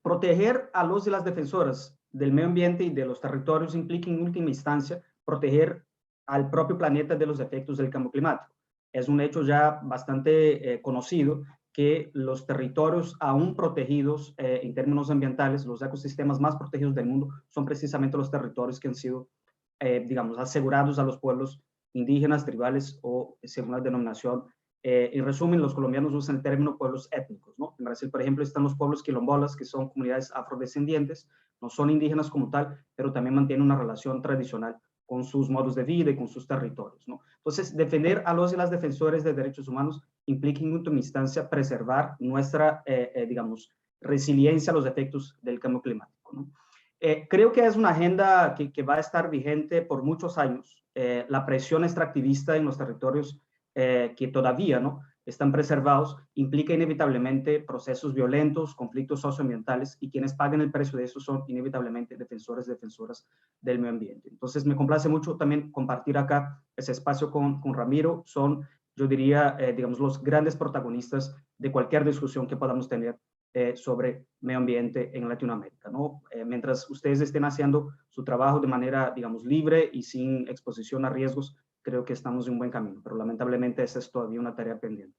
Proteger a los y las defensoras del medio ambiente y de los territorios implica en última instancia proteger al propio planeta de los efectos del cambio climático. Es un hecho ya bastante conocido que los territorios aún protegidos en términos ambientales, los ecosistemas más protegidos del mundo, son precisamente los territorios que han sido, digamos, asegurados a los pueblos indígenas, tribales o según la denominación. En resumen, los colombianos usan el término pueblos étnicos, ¿no? En Brasil, por ejemplo, están los pueblos quilombolas, que son comunidades afrodescendientes, no son indígenas como tal, pero también mantienen una relación tradicional con sus modos de vida y con sus territorios, ¿no? Entonces, defender a los y las defensores de derechos humanos implica en última instancia preservar nuestra, digamos, resiliencia a los efectos del cambio climático, ¿no? Creo que es una agenda que va a estar vigente por muchos años. La presión extractivista en los territorios que todavía, ¿no?, están preservados, implica inevitablemente procesos violentos, conflictos socioambientales, y quienes pagan el precio de eso son inevitablemente defensores y defensoras del medio ambiente. Entonces, me complace mucho también compartir acá ese espacio con Ramiro. Son, yo diría, digamos, los grandes protagonistas de cualquier discusión que podamos tener sobre medio ambiente en Latinoamérica, ¿no? Mientras ustedes estén haciendo su trabajo de manera, digamos, libre y sin exposición a riesgos, creo que estamos en un buen camino, pero lamentablemente esa es todavía una tarea pendiente.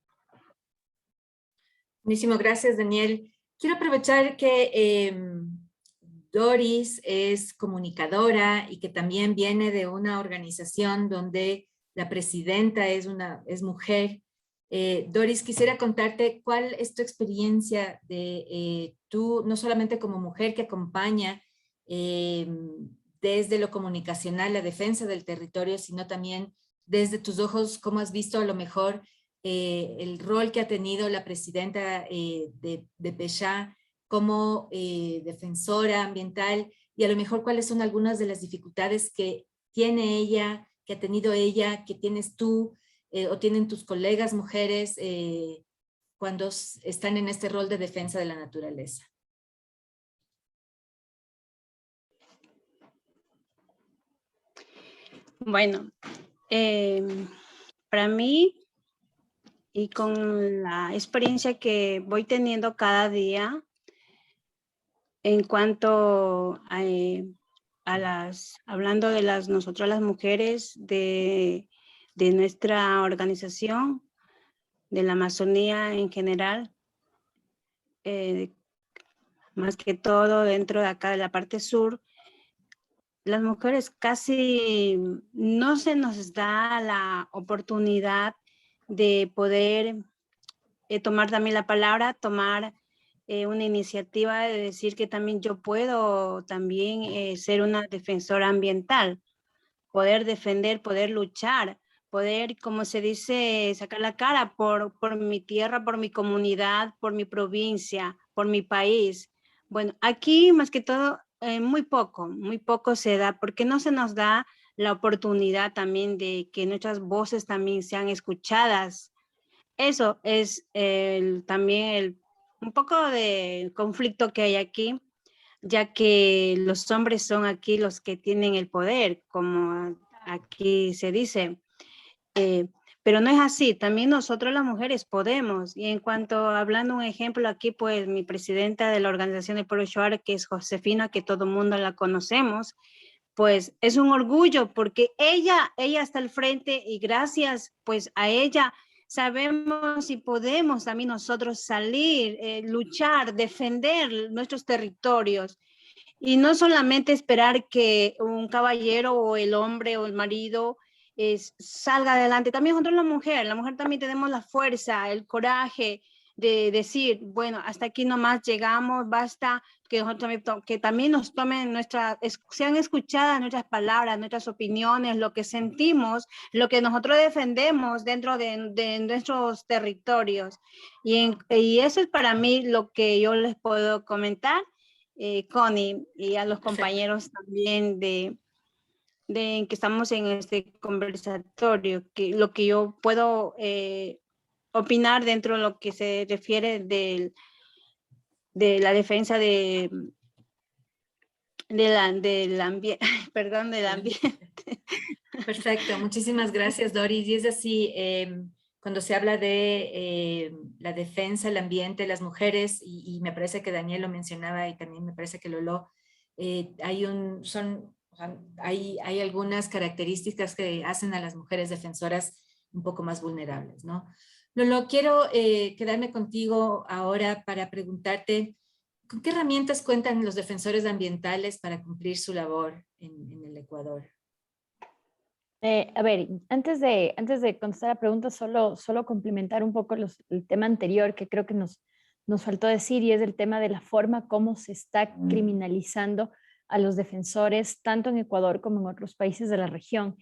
Buenísimo, gracias, Daniel. Quiero aprovechar que Doris es comunicadora y que también viene de una organización donde la presidenta es mujer. Doris, quisiera contarte cuál es tu experiencia de tú, no solamente como mujer que acompaña desde lo comunicacional, la defensa del territorio, sino también desde tus ojos, cómo has visto a lo mejor el rol que ha tenido la presidenta de PECHA como defensora ambiental, y a lo mejor cuáles son algunas de las dificultades que tiene ella, que ha tenido ella, que tienes tú, o tienen tus colegas mujeres cuando están en este rol de defensa de la naturaleza. Bueno, para mí, y con la experiencia que voy teniendo cada día en cuanto hablando de nosotras las mujeres de nuestra organización, de la Amazonía en general, más que todo dentro de acá de la parte sur, las mujeres casi no se nos da la oportunidad de poder tomar también la palabra, tomar una iniciativa de decir que también yo puedo también ser una defensora ambiental, poder defender, poder luchar, poder, como se dice, sacar la cara por mi tierra, por mi comunidad, por mi provincia, por mi país. Bueno, aquí más que todo, muy poco se da, porque no se nos da la oportunidad también de que nuestras voces también sean escuchadas. Eso es también un poco de conflicto que hay aquí, ya que los hombres son aquí los que tienen el poder, como aquí se dice. Pero no es así, también nosotros las mujeres podemos. Y en cuanto, hablando un ejemplo aquí, pues mi presidenta de la Organización del Pueblo Shuar, que es Josefina, que todo el mundo la conocemos, pues es un orgullo porque ella está al frente, y gracias pues a ella sabemos y podemos también nosotros salir, luchar, defender nuestros territorios. Y no solamente esperar que un caballero o el hombre o el marido salga adelante. También nosotros la mujer también tenemos la fuerza, el coraje de decir, bueno, hasta aquí nomás llegamos, basta, que también nos tomen sean escuchadas nuestras palabras, nuestras opiniones, lo que sentimos, lo que nosotros defendemos dentro de nuestros territorios. Y eso es para mí lo que yo les puedo comentar. Connie, y a los compañeros también de que estamos en este conversatorio, que lo que yo puedo opinar dentro de lo que se refiere de la defensa del ambiente, perdón, del ambiente. Perfecto, muchísimas gracias, Doris. Y es así, cuando se habla de la defensa, el ambiente, las mujeres, y me parece que Daniel lo mencionaba y también me parece que Lolo, hay algunas características que hacen a las mujeres defensoras un poco más vulnerables, ¿no? Lolo, quiero quedarme contigo ahora para preguntarte, ¿con qué herramientas cuentan los defensores ambientales para cumplir su labor en el Ecuador? A ver, antes de contestar la pregunta, solo complementar un poco el tema anterior que creo que nos faltó decir, y es el tema de la forma como se está criminalizando a los defensores, tanto en Ecuador como en otros países de la región.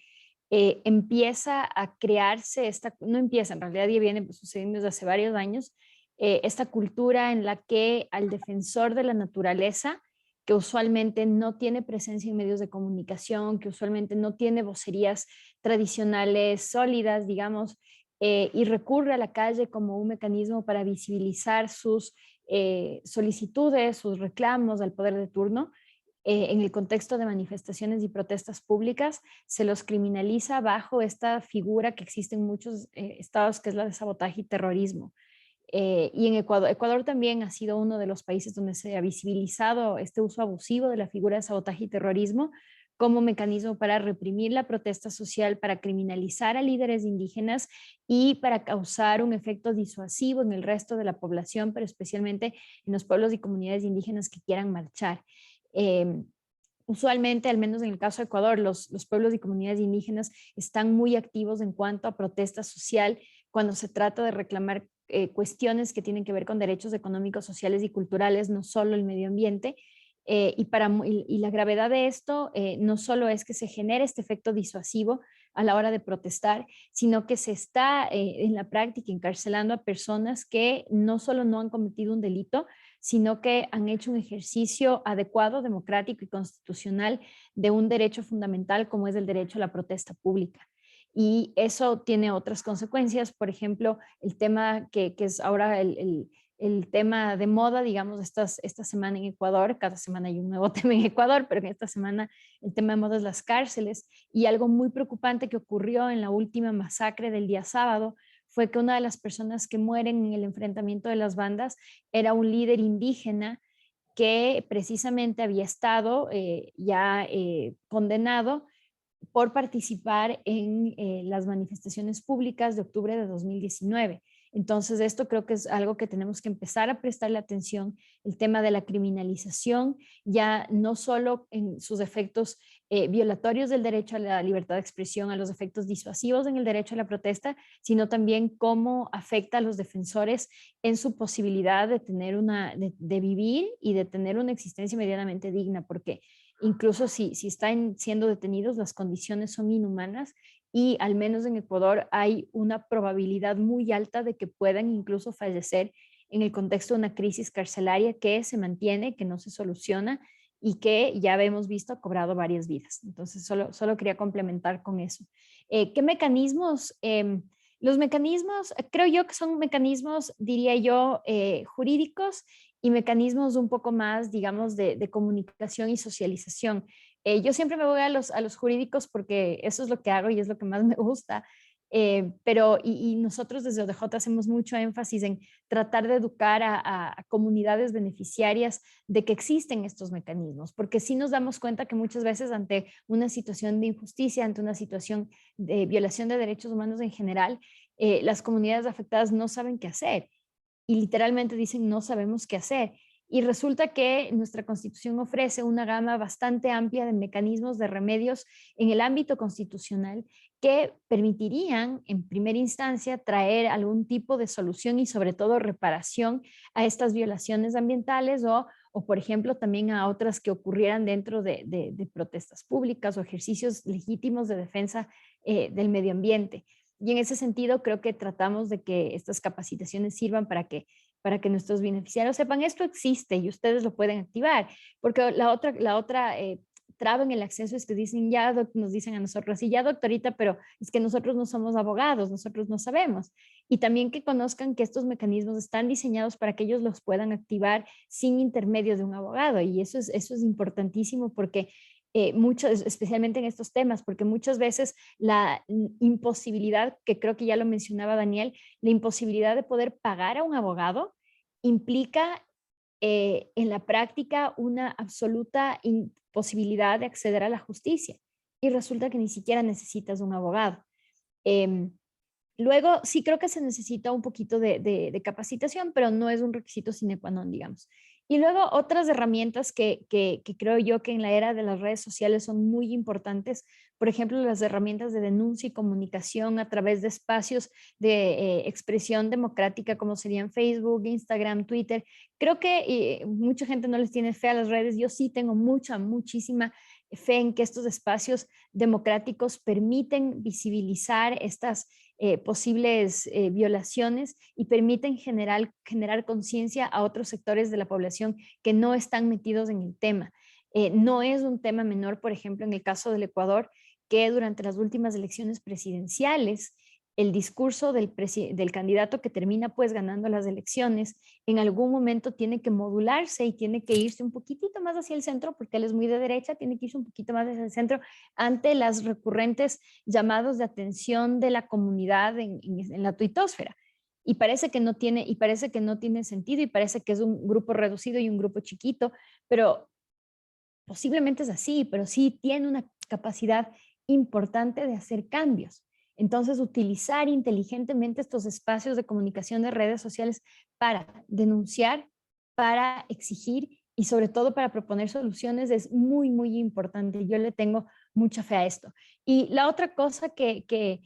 Empieza a crearse no empieza, en realidad ya viene sucediendo desde hace varios años, esta cultura en la que al defensor de la naturaleza, que usualmente no tiene presencia en medios de comunicación, que usualmente no tiene vocerías tradicionales sólidas, digamos, y recurre a la calle como un mecanismo para visibilizar sus solicitudes, sus reclamos al poder de turno, en el contexto de manifestaciones y protestas públicas, se los criminaliza bajo esta figura que existe en muchos estados, que es la de sabotaje y terrorismo. Y en Ecuador también ha sido uno de los países donde se ha visibilizado este uso abusivo de la figura de sabotaje y terrorismo como mecanismo para reprimir la protesta social, para criminalizar a líderes indígenas y para causar un efecto disuasivo en el resto de la población, pero especialmente en los pueblos y comunidades indígenas que quieran marchar. Eh, Usualmente, al menos en el caso de Ecuador, los pueblos y comunidades indígenas están muy activos en cuanto a protesta social cuando se trata de reclamar cuestiones que tienen que ver con derechos económicos, sociales y culturales, no solo el medio ambiente. Y la gravedad de esto no solo es que se genere este efecto disuasivo a la hora de protestar, sino que se está en la práctica encarcelando a personas que no solo no han cometido un delito, sino que han hecho un ejercicio adecuado, democrático y constitucional de un derecho fundamental como es el derecho a la protesta pública. Y eso tiene otras consecuencias, por ejemplo, el tema que es ahora el tema de moda, digamos, esta semana en Ecuador, cada semana hay un nuevo tema en Ecuador, pero en esta semana el tema de moda es las cárceles, y algo muy preocupante que ocurrió en la última masacre del día sábado fue que una de las personas que mueren en el enfrentamiento de las bandas era un líder indígena que precisamente había estado condenado por participar en las manifestaciones públicas de octubre de 2019. Entonces, esto creo que es algo que tenemos que empezar a prestarle atención, el tema de la criminalización, ya no solo en sus efectos violatorios del derecho a la libertad de expresión, a los efectos disuasivos en el derecho a la protesta, sino también cómo afecta a los defensores en su posibilidad de tener de vivir y de tener una existencia medianamente digna, porque incluso si están siendo detenidos, las condiciones son inhumanas y al menos en Ecuador hay una probabilidad muy alta de que puedan incluso fallecer en el contexto de una crisis carcelaria que se mantiene, que no se soluciona y que ya hemos visto ha cobrado varias vidas. Entonces, solo quería complementar con eso. ¿Qué mecanismos? Los mecanismos, creo yo que son mecanismos, diría yo, jurídicos y mecanismos un poco más, digamos, de comunicación y socialización. Yo siempre me voy a los jurídicos porque eso es lo que hago y es lo que más me gusta. Y nosotros desde ODJ hacemos mucho énfasis en tratar de educar a comunidades beneficiarias de que existen estos mecanismos, porque sí nos damos cuenta que muchas veces ante una situación de injusticia, ante una situación de violación de derechos humanos en general, las comunidades afectadas no saben qué hacer y literalmente dicen no sabemos qué hacer. Y resulta que nuestra Constitución ofrece una gama bastante amplia de mecanismos de remedios en el ámbito constitucional que permitirían, en primera instancia, traer algún tipo de solución y sobre todo reparación a estas violaciones ambientales o por ejemplo, también a otras que ocurrieran dentro de protestas públicas o ejercicios legítimos de defensa del medio ambiente. Y en ese sentido, creo que tratamos de que estas capacitaciones sirvan para que nuestros beneficiarios sepan esto existe y ustedes lo pueden activar. Porque la otra traba en el acceso es que dicen, nos dicen a nosotros, sí, ya doctorita, pero es que nosotros no somos abogados, nosotros no sabemos. Y también que conozcan que estos mecanismos están diseñados para que ellos los puedan activar sin intermedio de un abogado. Y eso es importantísimo porque especialmente en estos temas, porque muchas veces la imposibilidad, que creo que ya lo mencionaba Daniel, la imposibilidad de poder pagar a un abogado implica en la práctica una absoluta imposibilidad de acceder a la justicia y resulta que ni siquiera necesitas un abogado. Luego, sí creo que se necesita un poquito de capacitación, pero no es un requisito sine qua non, digamos. Y luego otras herramientas que creo yo que en la era de las redes sociales son muy importantes, por ejemplo, las herramientas de denuncia y comunicación a través de espacios de expresión democrática como serían Facebook, Instagram, Twitter. Creo que mucha gente no les tiene fe a las redes. Yo sí tengo muchísima fe en que estos espacios democráticos permiten visibilizar estas posibles violaciones y permiten generar conciencia a otros sectores de la población que no están metidos en el tema. No es un tema menor, por ejemplo, en el caso del Ecuador, que durante las últimas elecciones presidenciales, el discurso del candidato que termina pues ganando las elecciones, en algún momento tiene que modularse y tiene que irse un poquitito más hacia el centro, porque él es muy de derecha, tiene que irse un poquito más hacia el centro ante las recurrentes llamados de atención de la comunidad en la tuitósfera. Y parece que no tiene sentido y parece que es un grupo reducido y un grupo chiquito, pero posiblemente es así, pero sí tiene una capacidad importante de hacer cambios. Entonces, utilizar inteligentemente estos espacios de comunicación de redes sociales para denunciar, para exigir y sobre todo para proponer soluciones es muy importante. Yo le tengo mucha fe a esto. Y la otra cosa que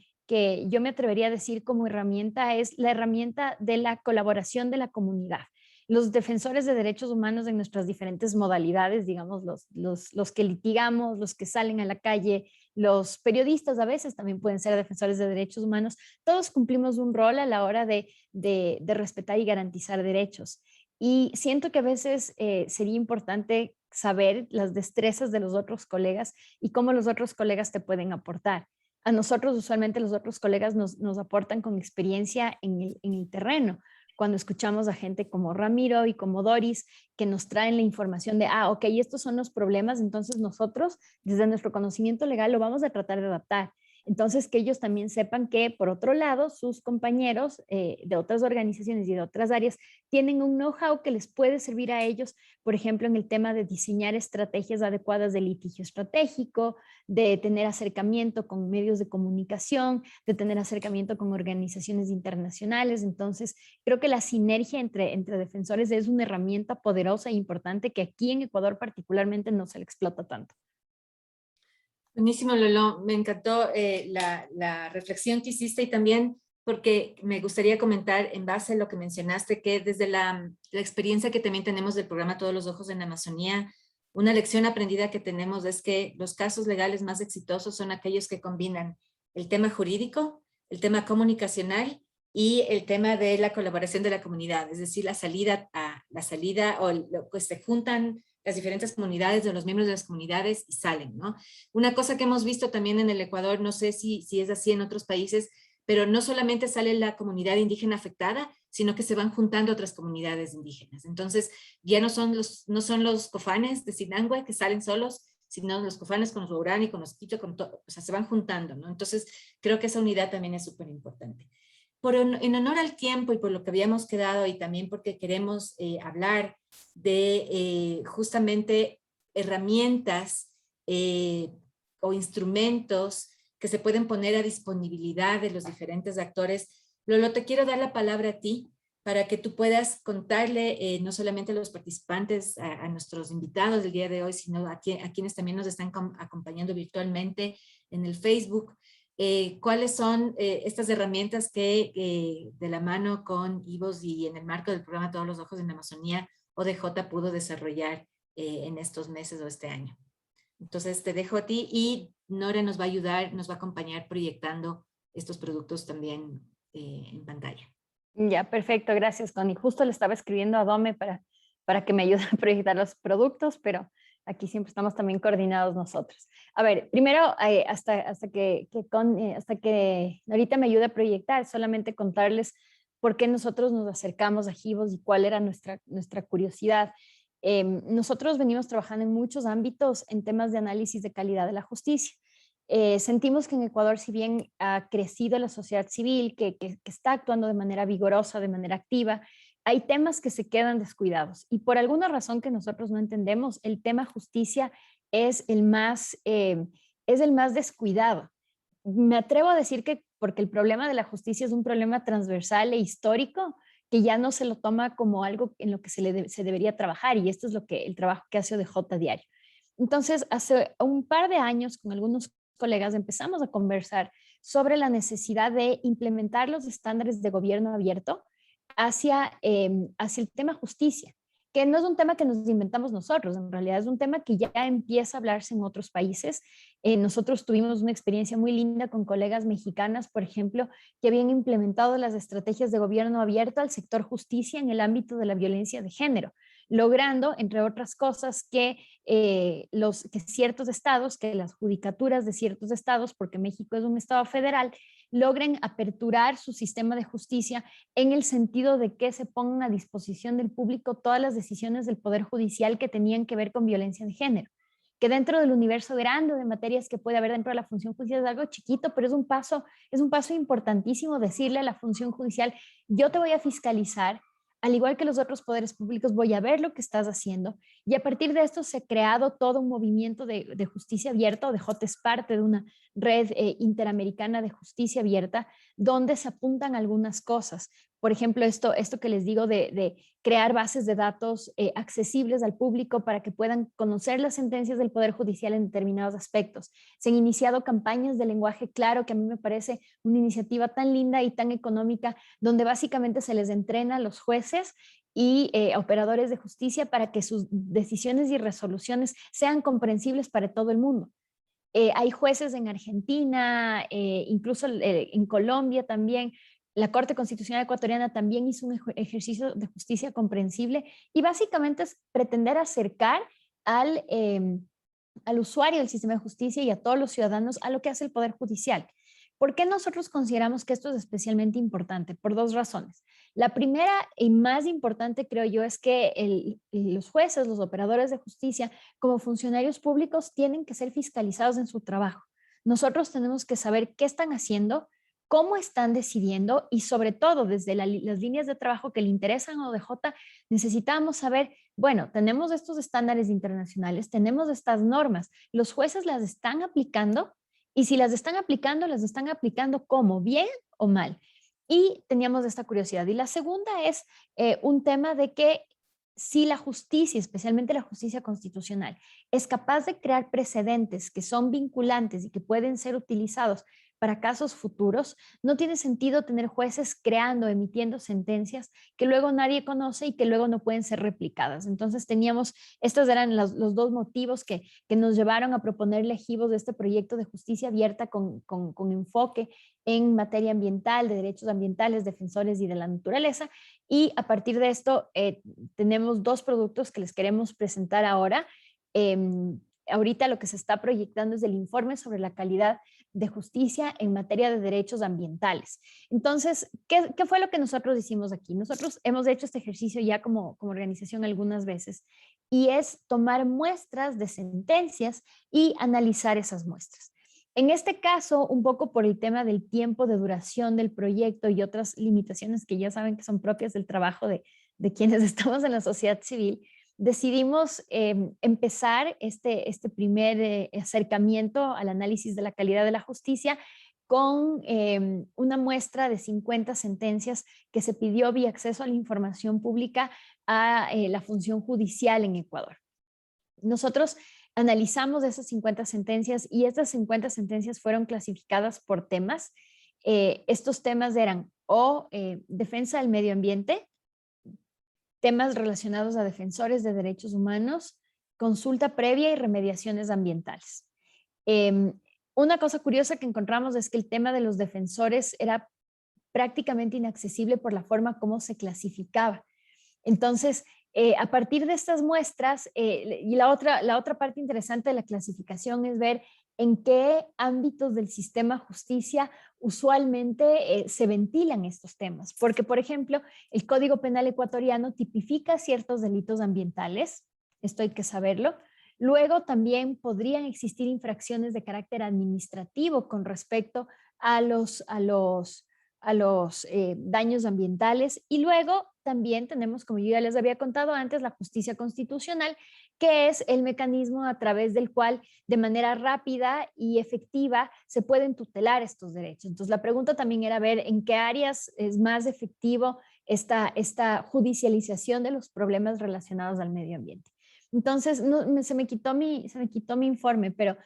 yo me atrevería a decir como herramienta es la herramienta de la colaboración de la comunidad. Los defensores de derechos humanos en nuestras diferentes modalidades, digamos, los que litigamos, los que salen a la calle, los periodistas a veces también pueden ser defensores de derechos humanos, todos cumplimos un rol a la hora de respetar y garantizar derechos. Y siento que a veces sería importante saber las destrezas de los otros colegas y cómo los otros colegas te pueden aportar. A nosotros usualmente los otros colegas nos aportan con experiencia en el terreno. Cuando escuchamos a gente como Ramiro y como Doris, que nos traen la información de, ok, estos son los problemas, entonces nosotros, desde nuestro conocimiento legal, lo vamos a tratar de adaptar. Entonces, que ellos también sepan que, por otro lado, sus compañeros de otras organizaciones y de otras áreas tienen un know-how que les puede servir a ellos, por ejemplo, en el tema de diseñar estrategias adecuadas de litigio estratégico, de tener acercamiento con medios de comunicación, de tener acercamiento con organizaciones internacionales. Entonces, creo que la sinergia entre defensores es una herramienta poderosa e importante que aquí en Ecuador particularmente no se le explota tanto. Buenísimo, Lolo. Me encantó la reflexión que hiciste y también porque me gustaría comentar en base a lo que mencionaste, que desde la experiencia que también tenemos del programa Todos los Ojos en la Amazonía, una lección aprendida que tenemos es que los casos legales más exitosos son aquellos que combinan el tema jurídico, el tema comunicacional y el tema de la colaboración de la comunidad, es decir, la salida pues se juntan las diferentes comunidades de los miembros de las comunidades y salen, ¿no? Una cosa que hemos visto también en el Ecuador, no sé si es así en otros países, pero no solamente sale la comunidad indígena afectada, sino que se van juntando otras comunidades indígenas. Entonces, ya no son los cofanes de Sinangue que salen solos, sino los cofanes con los Waurani, con los Quito, o sea, se van juntando, ¿no? Entonces, creo que esa unidad también es súper importante. En honor al tiempo y por lo que habíamos quedado y también porque queremos hablar de justamente herramientas o instrumentos que se pueden poner a disponibilidad de los diferentes actores, Lolo, te quiero dar la palabra a ti para que tú puedas contarle no solamente a los participantes, a nuestros invitados del día de hoy, sino a quienes también nos están acompañando virtualmente en el Facebook, cuáles son estas herramientas que de la mano con IVOS y en el marco del programa Todos los Ojos en la Amazonía, ODJ pudo desarrollar en estos meses o este año. Entonces te dejo a ti y Nora nos va a ayudar, nos va a acompañar proyectando estos productos también en pantalla. Ya, perfecto, gracias, Connie. Justo le estaba escribiendo a Dome para que me ayude a proyectar los productos, pero aquí siempre estamos también coordinados nosotros. A ver, primero, hasta que ahorita me ayude a proyectar, solamente contarles por qué nosotros nos acercamos a Givos y cuál era nuestra curiosidad. Nosotros venimos trabajando en muchos ámbitos en temas de análisis de calidad de la justicia. Sentimos que en Ecuador, si bien ha crecido la sociedad civil, que está actuando de manera vigorosa, de manera activa, hay temas que se quedan descuidados y por alguna razón que nosotros no entendemos, el tema justicia es el más descuidado. Me atrevo a decir que porque el problema de la justicia es un problema transversal e histórico que ya no se lo toma como algo en lo que se debería trabajar, y esto es el trabajo que hace ODJ diario. Entonces, hace un par de años con algunos colegas empezamos a conversar sobre la necesidad de implementar los estándares de gobierno abierto hacia el tema justicia, que no es un tema que nos inventamos nosotros, en realidad es un tema que ya empieza a hablarse en otros países. Nosotros tuvimos una experiencia muy linda con colegas mexicanas, por ejemplo, que habían implementado las estrategias de gobierno abierto al sector justicia en el ámbito de la violencia de género, logrando, entre otras cosas, que ciertos estados, que las judicaturas de ciertos estados, porque México es un estado federal, logren aperturar su sistema de justicia en el sentido de que se pongan a disposición del público todas las decisiones del Poder Judicial que tenían que ver con violencia de género, que dentro del universo grande de materias que puede haber dentro de la función judicial es algo chiquito, pero es un paso importantísimo decirle a la función judicial: yo te voy a fiscalizar, al igual que los otros poderes públicos, voy a ver lo que estás haciendo. Y a partir de esto se ha creado todo un movimiento de justicia abierta. ODJ es parte de una red interamericana de justicia abierta, donde se apuntan algunas cosas. Por ejemplo, esto que les digo de crear bases de datos accesibles al público para que puedan conocer las sentencias del Poder Judicial en determinados aspectos. Se han iniciado campañas de lenguaje claro, que a mí me parece una iniciativa tan linda y tan económica, donde básicamente se les entrena a los jueces y operadores de justicia para que sus decisiones y resoluciones sean comprensibles para todo el mundo. Hay jueces en Argentina, incluso en Colombia también. La Corte Constitucional Ecuatoriana también hizo un ejercicio de justicia comprensible, y básicamente es pretender acercar al usuario del sistema de justicia y a todos los ciudadanos a lo que hace el Poder Judicial. ¿Por qué nosotros consideramos que esto es especialmente importante? Por dos razones. La primera y más importante, creo yo, es que los jueces, los operadores de justicia, como funcionarios públicos, tienen que ser fiscalizados en su trabajo. Nosotros tenemos que saber qué están haciendo, cómo están decidiendo, y sobre todo desde las líneas de trabajo que le interesan a ODJ, necesitamos saber, bueno, tenemos estos estándares internacionales, tenemos estas normas, los jueces las están aplicando, y si las están aplicando ¿cómo? ¿Bien o mal? Y teníamos esta curiosidad. Y la segunda es un tema de que si la justicia, especialmente la justicia constitucional, es capaz de crear precedentes que son vinculantes y que pueden ser utilizados para casos futuros, no tiene sentido tener jueces emitiendo sentencias que luego nadie conoce y que luego no pueden ser replicadas. Entonces estos eran los dos motivos que nos llevaron a proponerle a JIVOS de este proyecto de justicia abierta con enfoque en materia ambiental, de derechos ambientales, defensores y de la naturaleza. Y a partir de esto tenemos dos productos que les queremos presentar ahora. Ahorita lo que se está proyectando es el informe sobre la calidad de justicia en materia de derechos ambientales. Entonces, ¿qué fue lo que nosotros hicimos aquí? Nosotros hemos hecho este ejercicio ya como organización algunas veces, y es tomar muestras de sentencias y analizar esas muestras. En este caso, un poco por el tema del tiempo de duración del proyecto y otras limitaciones que ya saben que son propias del trabajo de quienes estamos en la sociedad civil, decidimos empezar este primer acercamiento al análisis de la calidad de la justicia con una muestra de 50 sentencias que se pidió vía acceso a la información pública a la función judicial en Ecuador. Nosotros analizamos esas 50 sentencias, y estas 50 sentencias fueron clasificadas por temas. Estos temas eran defensa del medio ambiente, temas relacionados a defensores de derechos humanos, consulta previa y remediaciones ambientales. Una cosa curiosa que encontramos es que el tema de los defensores era prácticamente inaccesible por la forma como se clasificaba. Entonces, a partir de estas muestras, y la otra parte interesante de la clasificación es ver en qué ámbitos del sistema justicia usualmente se ventilan estos temas. Porque, por ejemplo, el Código Penal ecuatoriano tipifica ciertos delitos ambientales, esto hay que saberlo. Luego también podrían existir infracciones de carácter administrativo con respecto a daños ambientales. Y luego también tenemos, como yo ya les había contado antes, la justicia constitucional, que es el mecanismo a través del cual de manera rápida y efectiva se pueden tutelar estos derechos. Entonces la pregunta también era ver en qué áreas es más efectivo esta judicialización de los problemas relacionados al medio ambiente. Entonces, se me quitó mi informe, pero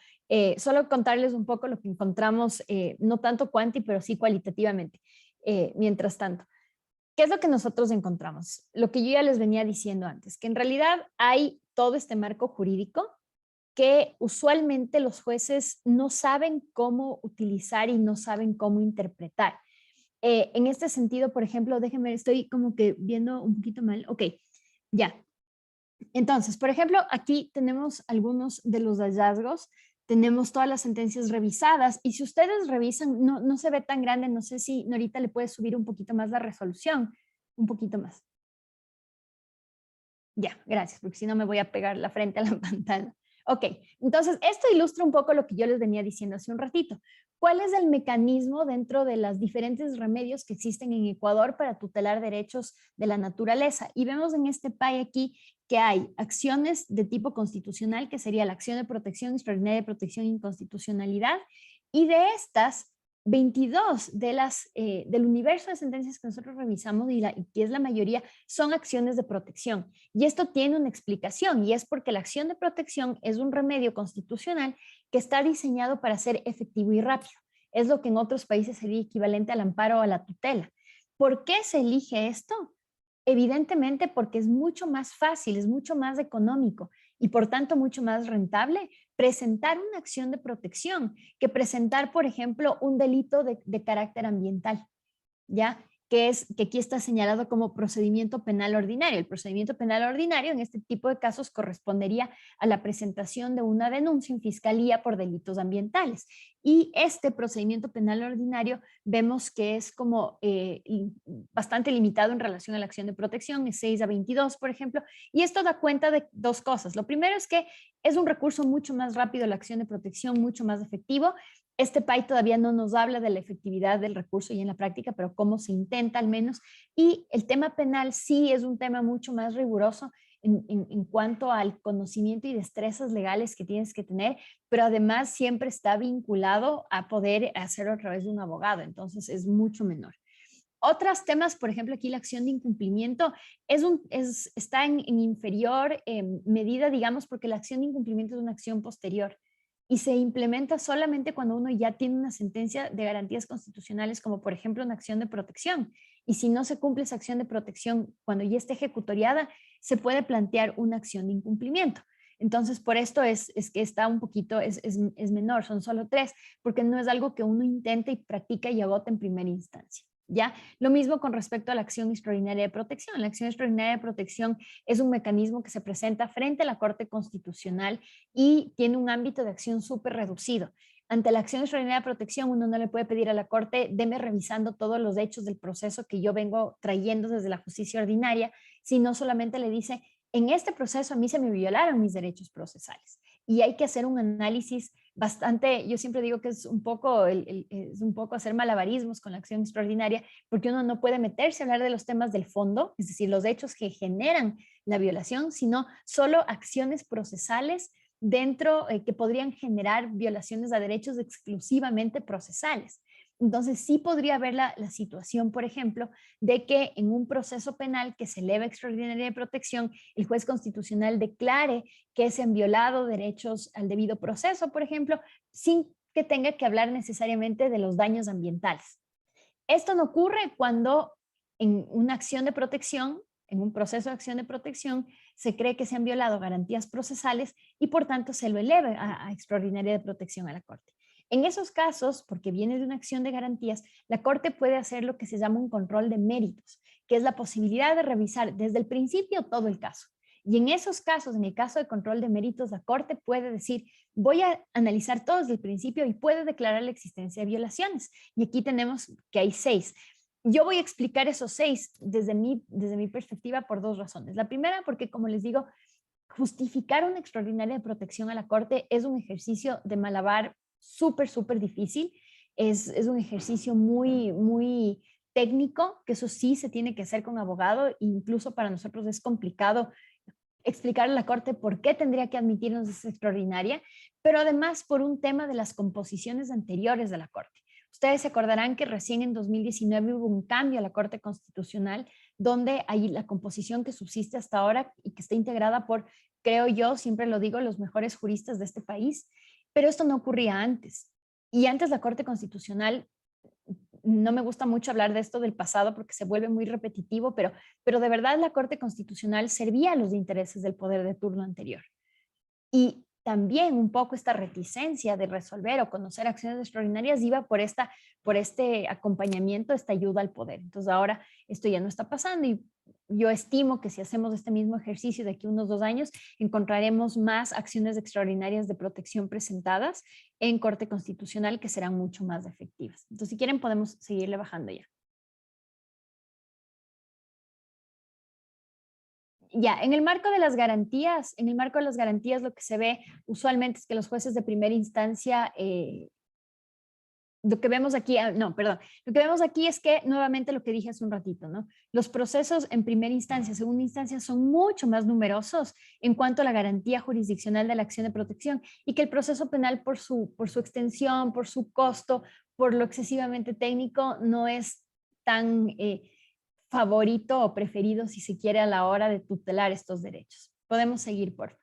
solo contarles un poco lo que encontramos, no tanto cuanti, pero sí cualitativamente. Mientras tanto, ¿qué es lo que nosotros encontramos? Lo que yo ya les venía diciendo antes, que en realidad hay todo este marco jurídico que usualmente los jueces no saben cómo utilizar y no saben cómo interpretar. En este sentido, por ejemplo, déjenme, estoy como que viendo un poquito mal. Ok, ya. Entonces, por ejemplo, aquí tenemos algunos de los hallazgos, tenemos todas las sentencias revisadas y si ustedes revisan, no se ve tan grande, no sé si Norita le puede subir un poquito más la resolución, un poquito más. Ya, gracias, porque si no me voy a pegar la frente a la pantalla. Ok, entonces esto ilustra un poco lo que yo les venía diciendo hace un ratito. ¿Cuál es el mecanismo dentro de los diferentes remedios que existen en Ecuador para tutelar derechos de la naturaleza? Y vemos en este PAI aquí que hay acciones de tipo constitucional, que sería la acción de protección, extraordinaria de protección e inconstitucionalidad, y de estas, 22 del universo de sentencias que nosotros revisamos y que es la mayoría, son acciones de protección. Y esto tiene una explicación y es porque la acción de protección es un remedio constitucional que está diseñado para ser efectivo y rápido. Es lo que en otros países sería equivalente al amparo o a la tutela. ¿Por qué se elige esto? Evidentemente porque es mucho más fácil, es mucho más económico y por tanto mucho más rentable presentar una acción de protección que presentar, por ejemplo, un delito de carácter ambiental, ¿ya? Que aquí está señalado como procedimiento penal ordinario. El procedimiento penal ordinario en este tipo de casos correspondería a la presentación de una denuncia en fiscalía por delitos ambientales. Y este procedimiento penal ordinario vemos que es como bastante limitado en relación a la acción de protección, es 6 a 22, por ejemplo, y esto da cuenta de dos cosas. Lo primero es que es un recurso mucho más rápido la acción de protección, mucho más efectivo. Este PAI todavía no nos habla de la efectividad del recurso y en la práctica, pero cómo se intenta al menos. Y el tema penal sí es un tema mucho más riguroso en cuanto al conocimiento y destrezas legales que tienes que tener, pero además siempre está vinculado a poder hacerlo a través de un abogado, entonces es mucho menor. Otros temas, por ejemplo, aquí la acción de incumplimiento está en inferior medida, digamos, porque la acción de incumplimiento es una acción posterior y se implementa solamente cuando uno ya tiene una sentencia de garantías constitucionales, como por ejemplo una acción de protección. Y si no se cumple esa acción de protección cuando ya esté ejecutoriada, se puede plantear una acción de incumplimiento. Entonces, por esto es que está un poquito, es menor, son solo 3, porque no es algo que uno intente y practica y agota en primera instancia. ¿Ya? Lo mismo con respecto a la acción extraordinaria de protección. La acción extraordinaria de protección es un mecanismo que se presenta frente a la Corte Constitucional y tiene un ámbito de acción súper reducido. Ante la acción extraordinaria de protección, uno no le puede pedir a la Corte, deme revisando todos los hechos del proceso que yo vengo trayendo desde la justicia ordinaria, sino solamente le dice, en este proceso a mí se me violaron mis derechos procesales. Y hay que hacer un análisis bastante, yo siempre digo que es un poco hacer malabarismos con la acción extraordinaria, porque uno no puede meterse a hablar de los temas del fondo, es decir, los hechos que generan la violación, sino solo acciones procesales dentro que podrían generar violaciones a derechos exclusivamente procesales. Entonces sí podría haber la situación, por ejemplo, de que en un proceso penal que se eleva extraordinaria de protección, el juez constitucional declare que se han violado derechos al debido proceso, por ejemplo, sin que tenga que hablar necesariamente de los daños ambientales. Esto no ocurre cuando en una acción de protección, en un proceso de acción de protección, se cree que se han violado garantías procesales y por tanto se lo eleve a extraordinaria de protección a la Corte. En esos casos, porque viene de una acción de garantías, la Corte puede hacer lo que se llama un control de méritos, que es la posibilidad de revisar desde el principio todo el caso. Y en esos casos, en el caso de control de méritos, la Corte puede decir, voy a analizar todo desde el principio y puede declarar la existencia de violaciones. Y aquí tenemos que hay 6. Yo voy a explicar esos 6 desde mi perspectiva por 2 razones. La primera, porque como les digo, justificar una extraordinaria de protección a la Corte es un ejercicio de malabar súper difícil es un ejercicio muy técnico, que eso sí se tiene que hacer con abogado, incluso para nosotros es complicado explicarle a la Corte por qué tendría que admitirnos esa extraordinaria, pero además por un tema de las composiciones anteriores de la Corte. Ustedes se acordarán que recién en 2019 hubo un cambio a la Corte Constitucional, donde hay la composición que subsiste hasta ahora y que está integrada por, creo yo, siempre lo digo, los mejores juristas de este país, pero esto no ocurría antes. Y antes la Corte Constitucional, no me gusta mucho hablar de esto del pasado porque se vuelve muy repetitivo, pero de verdad la Corte Constitucional servía a los intereses del poder de turno anterior. Y también un poco esta reticencia de resolver o conocer acciones extraordinarias iba por este acompañamiento, esta ayuda al poder. Entonces ahora esto ya no está pasando y yo estimo que si hacemos este mismo ejercicio de aquí a unos 2 años, encontraremos más acciones extraordinarias de protección presentadas en Corte Constitucional que serán mucho más efectivas. Entonces, si quieren, podemos seguirle bajando ya. Ya, en el marco de las garantías, lo que se ve usualmente es que los jueces de primera instancia, lo que vemos aquí, lo que vemos aquí es que nuevamente lo que dije hace un ratito, ¿no? Los procesos en primera instancia, segunda instancia son mucho más numerosos en cuanto a la garantía jurisdiccional de la acción de protección y que el proceso penal por su extensión, por su costo, por lo excesivamente técnico, no es tan favorito o preferido, si se quiere, a la hora de tutelar estos derechos. Podemos seguir, por favor.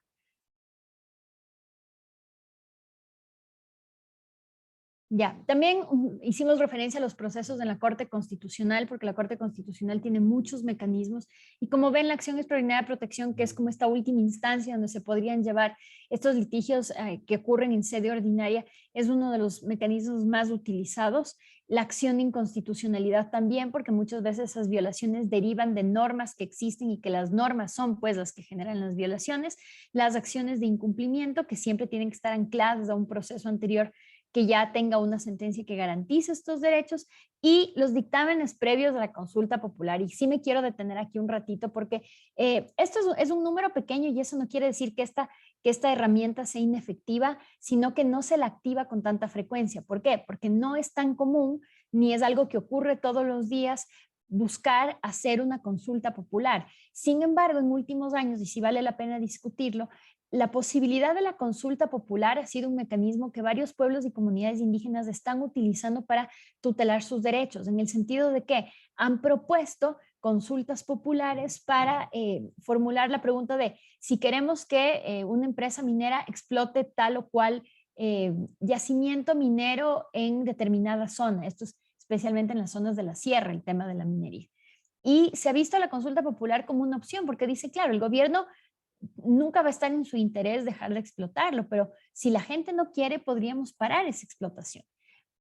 Ya, también hicimos referencia a los procesos en la Corte Constitucional, porque la Corte Constitucional tiene muchos mecanismos y como ven, la acción extraordinaria de protección, que es como esta última instancia donde se podrían llevar estos litigios que ocurren en sede ordinaria, es uno de los mecanismos más utilizados. La acción de inconstitucionalidad también, porque muchas veces esas violaciones derivan de normas que existen y que las normas son pues las que generan las violaciones. Las acciones de incumplimiento, que siempre tienen que estar ancladas a un proceso anterior que ya tenga una sentencia que garantice estos derechos, y los dictámenes previos de la consulta popular. Y sí me quiero detener aquí un ratito porque esto es un número pequeño y eso no quiere decir que esta herramienta sea inefectiva, sino que no se la activa con tanta frecuencia. ¿Por qué? Porque no es tan común ni es algo que ocurre todos los días buscar hacer una consulta popular. Sin embargo, en últimos años, y sí vale la pena discutirlo, la posibilidad de la consulta popular ha sido un mecanismo que varios pueblos y comunidades indígenas están utilizando para tutelar sus derechos, en el sentido de que han propuesto consultas populares para formular la pregunta de si queremos que una empresa minera explote tal o cual yacimiento minero en determinada zona. Esto es especialmente en las zonas de la sierra, el tema de la minería. Y se ha visto la consulta popular como una opción porque dice, claro, el gobierno nunca va a estar en su interés dejar de explotarlo, pero si la gente no quiere, podríamos parar esa explotación.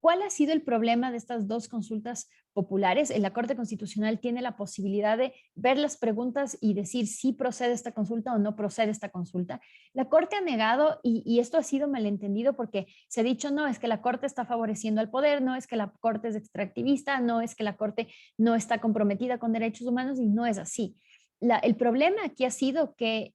¿Cuál ha sido el problema de estas dos consultas populares? La Corte Constitucional tiene la posibilidad de ver las preguntas y decir si procede esta consulta o no procede esta consulta. La Corte ha negado, y esto ha sido malentendido porque se ha dicho, no, es que la Corte está favoreciendo al poder, no es que la Corte es extractivista, no es que la Corte no está comprometida con derechos humanos, y no es así. El problema aquí ha sido que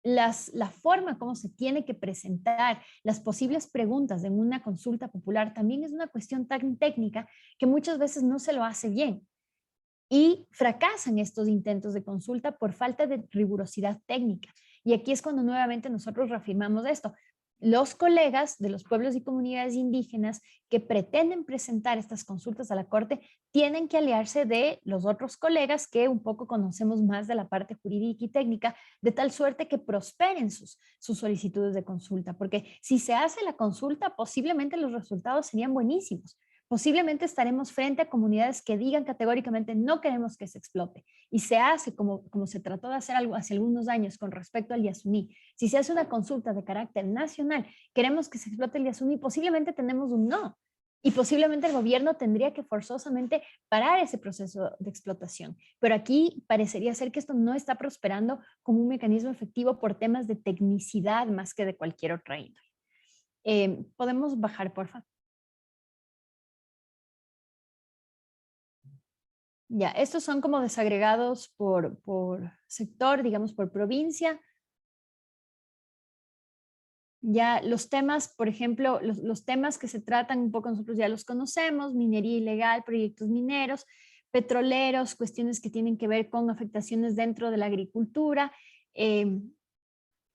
la forma como se tiene que presentar las posibles preguntas en una consulta popular también es una cuestión tan técnica que muchas veces no se lo hace bien y fracasan estos intentos de consulta por falta de rigurosidad técnica. Y aquí es cuando nuevamente nosotros reafirmamos esto. Los colegas de los pueblos y comunidades indígenas que pretenden presentar estas consultas a la Corte tienen que aliarse de los otros colegas que un poco conocemos más de la parte jurídica y técnica, de tal suerte que prosperen sus solicitudes de consulta, porque si se hace la consulta, posiblemente los resultados serían buenísimos. Posiblemente estaremos frente a comunidades que digan categóricamente no queremos que se explote, y se hace como se trató de hacer algo hace algunos años con respecto al Yasuní. Si se hace una consulta de carácter nacional, queremos que se explote el Yasuní, posiblemente tenemos un no, y posiblemente el gobierno tendría que forzosamente parar ese proceso de explotación. Pero aquí parecería ser que esto no está prosperando como un mecanismo efectivo por temas de tecnicidad más que de cualquier otra índole. ¿Podemos bajar, por favor? Ya, estos son como desagregados por sector, digamos por provincia. Ya los temas, por ejemplo, los temas que se tratan un poco nosotros ya los conocemos: minería ilegal, proyectos mineros, petroleros, cuestiones que tienen que ver con afectaciones dentro de la agricultura,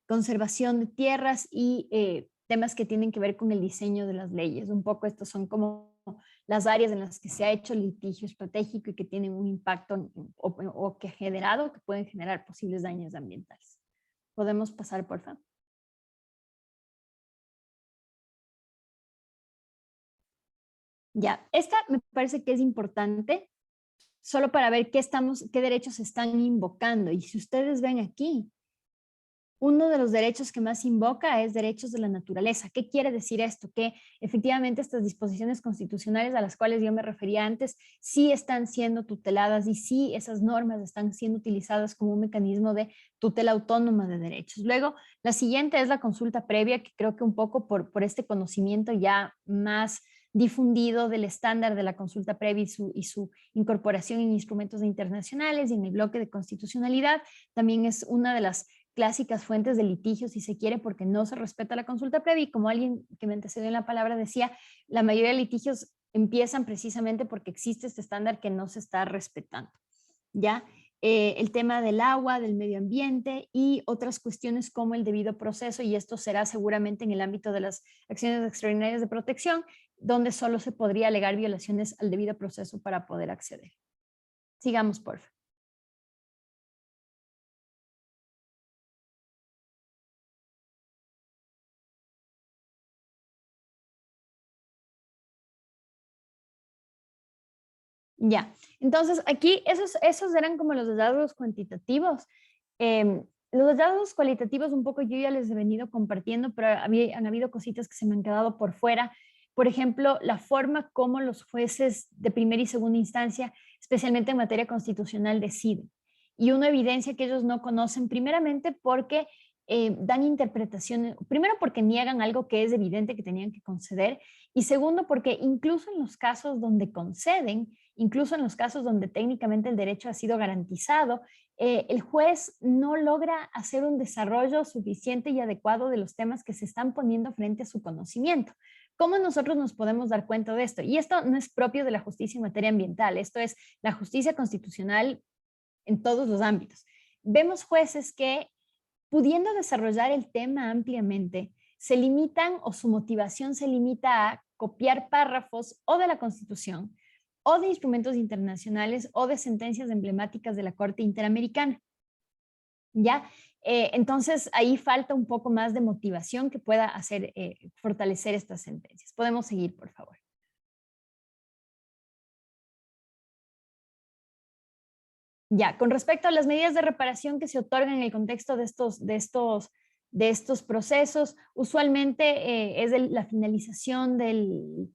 conservación de tierras y temas que tienen que ver con el diseño de las leyes. Un poco estos son como las áreas en las que se ha hecho litigio estratégico y que tienen un impacto o que pueden generar posibles daños ambientales. ¿Podemos pasar, por favor? Ya, esta me parece que es importante solo para ver qué derechos están invocando. Y si ustedes ven aquí, uno de los derechos que más invoca es derechos de la naturaleza. ¿Qué quiere decir esto? Que efectivamente estas disposiciones constitucionales a las cuales yo me refería antes sí están siendo tuteladas y sí esas normas están siendo utilizadas como un mecanismo de tutela autónoma de derechos. Luego, la siguiente es la consulta previa, que creo que un poco por este conocimiento ya más difundido del estándar de la consulta previa y su incorporación en instrumentos internacionales y en el bloque de constitucionalidad, también es una de las clásicas fuentes de litigio, si se quiere, porque no se respeta la consulta previa. Y como alguien que me antecedió en la palabra decía, la mayoría de litigios empiezan precisamente porque existe este estándar que no se está respetando. ¿Ya? El tema del agua, del medio ambiente y otras cuestiones como el debido proceso, y esto será seguramente en el ámbito de las acciones extraordinarias de protección, donde solo se podría alegar violaciones al debido proceso para poder acceder. Sigamos, por favor. Ya, entonces aquí esos eran como los hallazgos cuantitativos. Los hallazgos cualitativos un poco yo ya les he venido compartiendo, pero han habido cositas que se me han quedado por fuera. Por ejemplo, la forma como los jueces de primera y segunda instancia, especialmente en materia constitucional, deciden. Y una evidencia que ellos no conocen, primeramente porque dan interpretaciones, primero porque niegan algo que es evidente que tenían que conceder, y segundo porque incluso en los casos donde conceden, incluso en los casos donde técnicamente el derecho ha sido garantizado, el juez no logra hacer un desarrollo suficiente y adecuado de los temas que se están poniendo frente a su conocimiento. ¿Cómo nosotros nos podemos dar cuenta de esto? Y esto no es propio de la justicia en materia ambiental, esto es la justicia constitucional en todos los ámbitos. Vemos jueces que, pudiendo desarrollar el tema ampliamente, se limitan o su motivación se limita a copiar párrafos o de la Constitución o de instrumentos internacionales o de sentencias emblemáticas de la Corte Interamericana. ¿Ya? Entonces, ahí falta un poco más de motivación que pueda hacer fortalecer estas sentencias. Podemos seguir, por favor. Ya, con respecto a las medidas de reparación que se otorgan en el contexto de estos procesos, usualmente es la finalización del...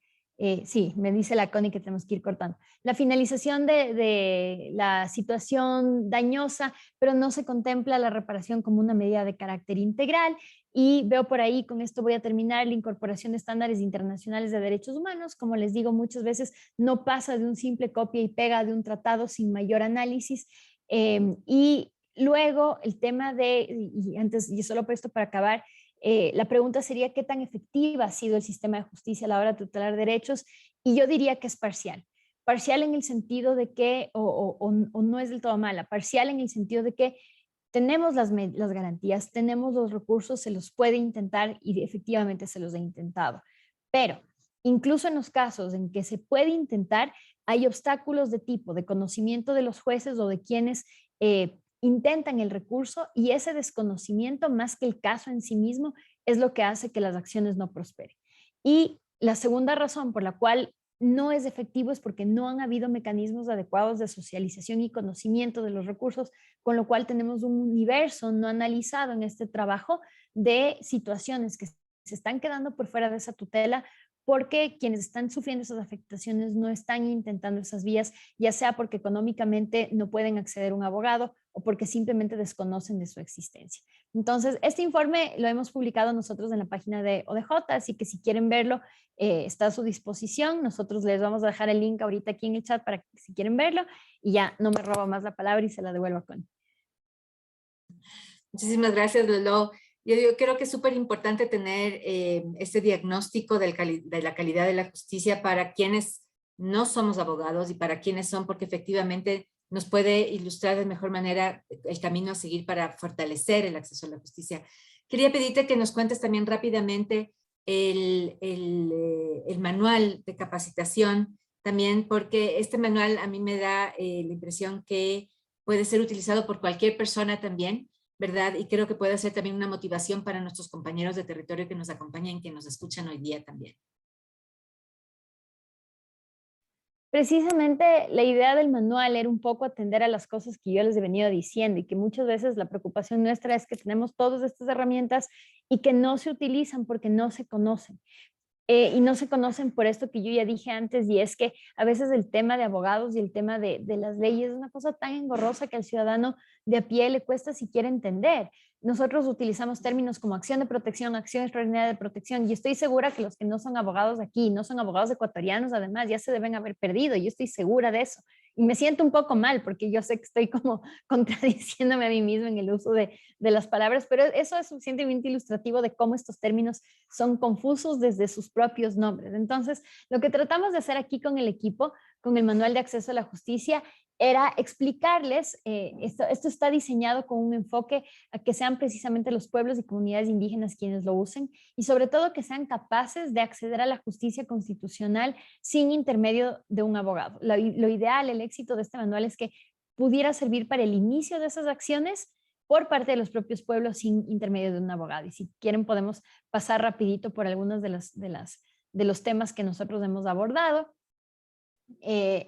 sí, me dice la Connie que tenemos que ir cortando. La finalización de la situación dañosa, pero no se contempla la reparación como una medida de carácter integral. Y veo por ahí, con esto voy a terminar, la incorporación de estándares internacionales de derechos humanos. Como les digo, muchas veces no pasa de un simple copia y pega de un tratado sin mayor análisis. Y luego el tema y solo por esto para acabar, la pregunta sería qué tan efectiva ha sido el sistema de justicia a la hora de tutelar derechos, y yo diría que es parcial. Parcial en el sentido de que, o no es del todo mala, parcial en el sentido de que tenemos las garantías, tenemos los recursos, se los puede intentar y efectivamente se los ha intentado. Pero incluso en los casos en que se puede intentar, hay obstáculos de tipo de conocimiento de los jueces o de quienes intentan el recurso, y ese desconocimiento, más que el caso en sí mismo, es lo que hace que las acciones no prosperen. Y la segunda razón por la cual no es efectivo es porque no han habido mecanismos adecuados de socialización y conocimiento de los recursos, con lo cual tenemos un universo no analizado en este trabajo de situaciones que se están quedando por fuera de esa tutela, porque quienes están sufriendo esas afectaciones no están intentando esas vías, ya sea porque económicamente no pueden acceder a un abogado o porque simplemente desconocen de su existencia. Entonces, este informe lo hemos publicado nosotros en la página de ODJ, así que si quieren verlo, está a su disposición. Nosotros les vamos a dejar el link ahorita aquí en el chat para que si quieren verlo, y ya no me robo más la palabra y se la devuelvo a Connie. Muchísimas gracias, Lolo. Yo creo que es súper importante tener este diagnóstico de la calidad de la justicia para quienes no somos abogados y para quienes son, porque efectivamente nos puede ilustrar de mejor manera el camino a seguir para fortalecer el acceso a la justicia. Quería pedirte que nos cuentes también rápidamente el manual de capacitación también, porque este manual a mí me da la impresión que puede ser utilizado por cualquier persona también, ¿verdad? Y creo que puede ser también una motivación para nuestros compañeros de territorio que nos acompañan, que nos escuchan hoy día también. Precisamente la idea del manual era un poco atender a las cosas que yo les he venido diciendo y que muchas veces la preocupación nuestra es que tenemos todas estas herramientas y que no se utilizan porque no se conocen. Y no se conocen por esto que yo ya dije antes, y es que a veces el tema de abogados y el tema de las leyes es una cosa tan engorrosa que al ciudadano de a pie le cuesta siquiera entender. Nosotros utilizamos términos como acción de protección, acción extraordinaria de protección, y estoy segura que los que no son abogados aquí, no son abogados ecuatorianos, además, ya se deben haber perdido, yo estoy segura de eso. Y me siento un poco mal porque yo sé que estoy como contradiciéndome a mí mismo en el uso de las palabras, pero eso es suficientemente ilustrativo de cómo estos términos son confusos desde sus propios nombres. Entonces, lo que tratamos de hacer aquí con el equipo, con el Manual de Acceso a la Justicia, era explicarles, esto está diseñado con un enfoque a que sean precisamente los pueblos y comunidades indígenas quienes lo usen y sobre todo que sean capaces de acceder a la justicia constitucional sin intermedio de un abogado. Lo ideal, el éxito de este manual es que pudiera servir para el inicio de esas acciones por parte de los propios pueblos sin intermedio de un abogado. Y si quieren podemos pasar rapidito por algunos de los temas que nosotros hemos abordado.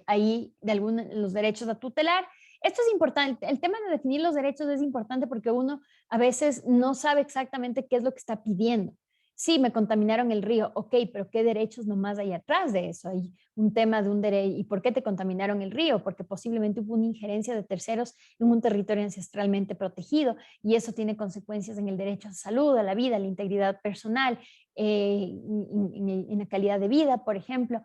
Ahí de los derechos a tutelar. Esto es importante, el tema de definir los derechos es importante porque uno a veces no sabe exactamente qué es lo que está pidiendo. Sí, me contaminaron el río, ok, pero ¿qué derechos nomás hay atrás de eso? Hay un tema de un derecho, ¿y por qué te contaminaron el río? Porque posiblemente hubo una injerencia de terceros en un territorio ancestralmente protegido y eso tiene consecuencias en el derecho a la salud, a la vida, a la integridad personal, en la calidad de vida, por ejemplo.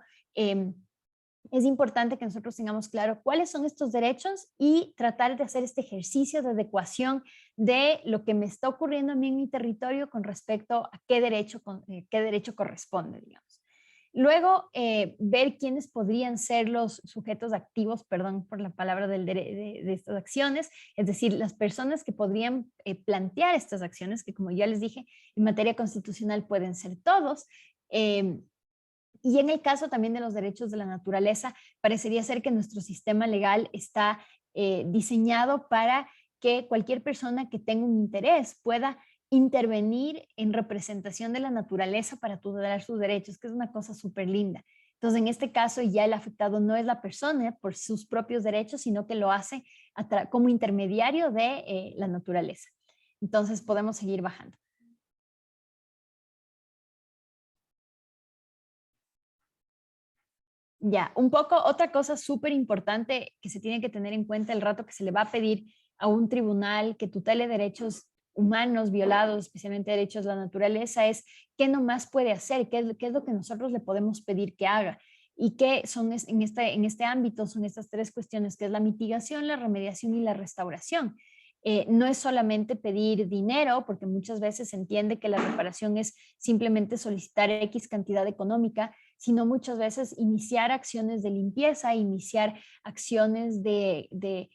Es importante que nosotros tengamos claro cuáles son estos derechos y tratar de hacer este ejercicio de adecuación de lo que me está ocurriendo a mí en mi territorio con respecto a qué derecho corresponde, digamos. Luego, ver quiénes podrían ser los sujetos activos, perdón por la palabra de estas acciones, es decir, las personas que podrían plantear estas acciones, que como ya les dije, en materia constitucional pueden ser todos. Y en el caso también de los derechos de la naturaleza, parecería ser que nuestro sistema legal está diseñado para que cualquier persona que tenga un interés pueda intervenir en representación de la naturaleza para tutelar sus derechos, que es una cosa súper linda. Entonces, en este caso ya el afectado no es la persona por sus propios derechos, sino que lo hace como intermediario de la naturaleza. Entonces, podemos seguir bajando. Ya, un poco otra cosa súper importante que se tiene que tener en cuenta el rato que se le va a pedir a un tribunal que tutele derechos humanos violados, especialmente derechos de la naturaleza, es qué nomás puede hacer, qué es lo que nosotros le podemos pedir que haga. Y qué son en este ámbito, son estas tres cuestiones, que es la mitigación, la remediación y la restauración. No es solamente pedir dinero, porque muchas veces se entiende que la reparación es simplemente solicitar X cantidad económica, sino muchas veces iniciar acciones de limpieza, iniciar acciones de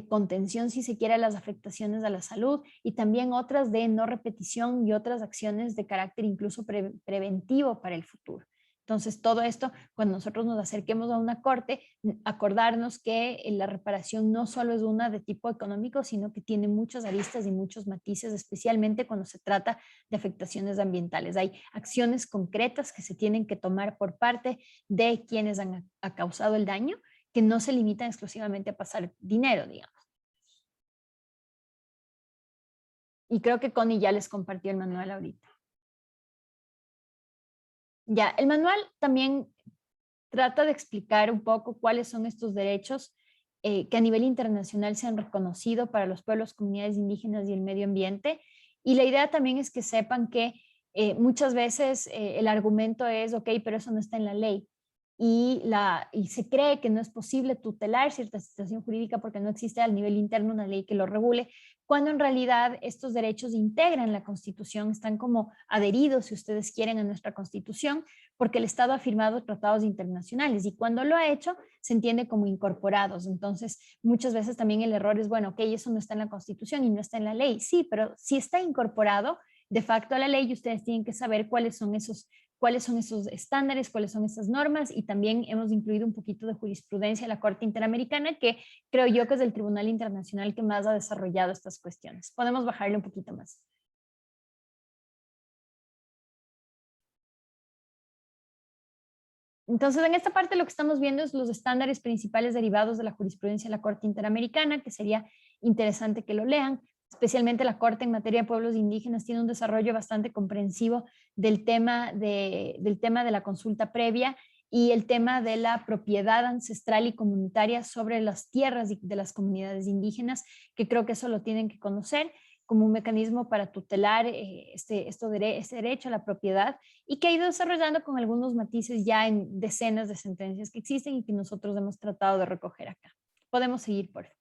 contención, si se quiere, a las afectaciones a la salud y también otras de no repetición y otras acciones de carácter incluso preventivo para el futuro. Entonces, todo esto, cuando nosotros nos acerquemos a una corte, acordarnos que la reparación no solo es una de tipo económico, sino que tiene muchas aristas y muchos matices, especialmente cuando se trata de afectaciones ambientales. Hay acciones concretas que se tienen que tomar por parte de quienes han causado el daño, que no se limitan exclusivamente a pasar dinero, digamos. Y creo que Connie ya les compartió el manual ahorita. Ya, el manual también trata de explicar un poco cuáles son estos derechos que a nivel internacional se han reconocido para los pueblos, comunidades indígenas y el medio ambiente. Y la idea también es que sepan que muchas veces el argumento es, ok, pero eso no está en la ley. y se cree que no es posible tutelar cierta situación jurídica porque no existe al nivel interno una ley que lo regule, cuando en realidad estos derechos integran la Constitución, están como adheridos, si ustedes quieren, a nuestra Constitución, porque el Estado ha firmado tratados internacionales y cuando lo ha hecho se entiende como incorporados. Entonces, muchas veces también el error es, bueno, ok, eso no está en la Constitución y no está en la ley. Sí, pero si está incorporado de facto a la ley, ustedes tienen que saber cuáles son esos estándares, cuáles son esas normas, y también hemos incluido un poquito de jurisprudencia de la Corte Interamericana, que creo yo que es el Tribunal Internacional que más ha desarrollado estas cuestiones. Podemos bajarle un poquito más. Entonces, en esta parte lo que estamos viendo es los estándares principales derivados de la jurisprudencia de la Corte Interamericana, que sería interesante que lo lean. Especialmente la Corte en materia de pueblos indígenas tiene un desarrollo bastante comprensivo del tema de la consulta previa y el tema de la propiedad ancestral y comunitaria sobre las tierras de las comunidades indígenas, que creo que eso lo tienen que conocer como un mecanismo para tutelar este derecho a la propiedad, y que ha ido desarrollando con algunos matices ya en decenas de sentencias que existen y que nosotros hemos tratado de recoger acá. Podemos seguir, por favor.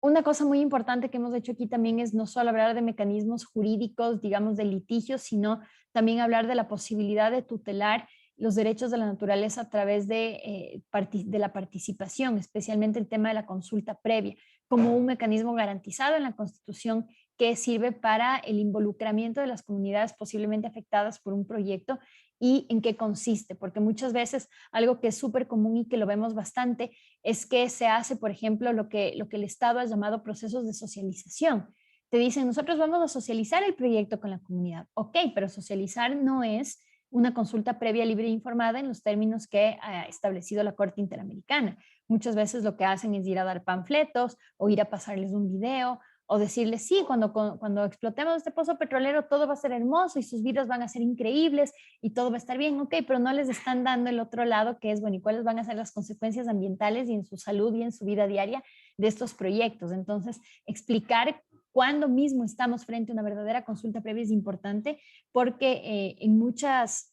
Una cosa muy importante que hemos hecho aquí también es no solo hablar de mecanismos jurídicos, digamos, de litigios, sino también hablar de la posibilidad de tutelar los derechos de la naturaleza a través de la participación, especialmente el tema de la consulta previa, como un mecanismo garantizado en la Constitución que sirve para el involucramiento de las comunidades posiblemente afectadas por un proyecto y en qué consiste, porque muchas veces algo que es súper común y que lo vemos bastante es que se hace, por ejemplo, lo que el Estado ha llamado procesos de socialización. Te dicen, nosotros vamos a socializar el proyecto con la comunidad. Ok, pero socializar no es una consulta previa, libre e informada en los términos que ha establecido la Corte Interamericana. Muchas veces lo que hacen es ir a dar panfletos o ir a pasarles un video o decirles, sí, cuando explotemos este pozo petrolero todo va a ser hermoso y sus vidas van a ser increíbles y todo va a estar bien, ok, pero no les están dando el otro lado, que es, bueno, ¿y cuáles van a ser las consecuencias ambientales y en su salud y en su vida diaria de estos proyectos? Entonces, explicar cuándo mismo estamos frente a una verdadera consulta previa es importante, porque en muchas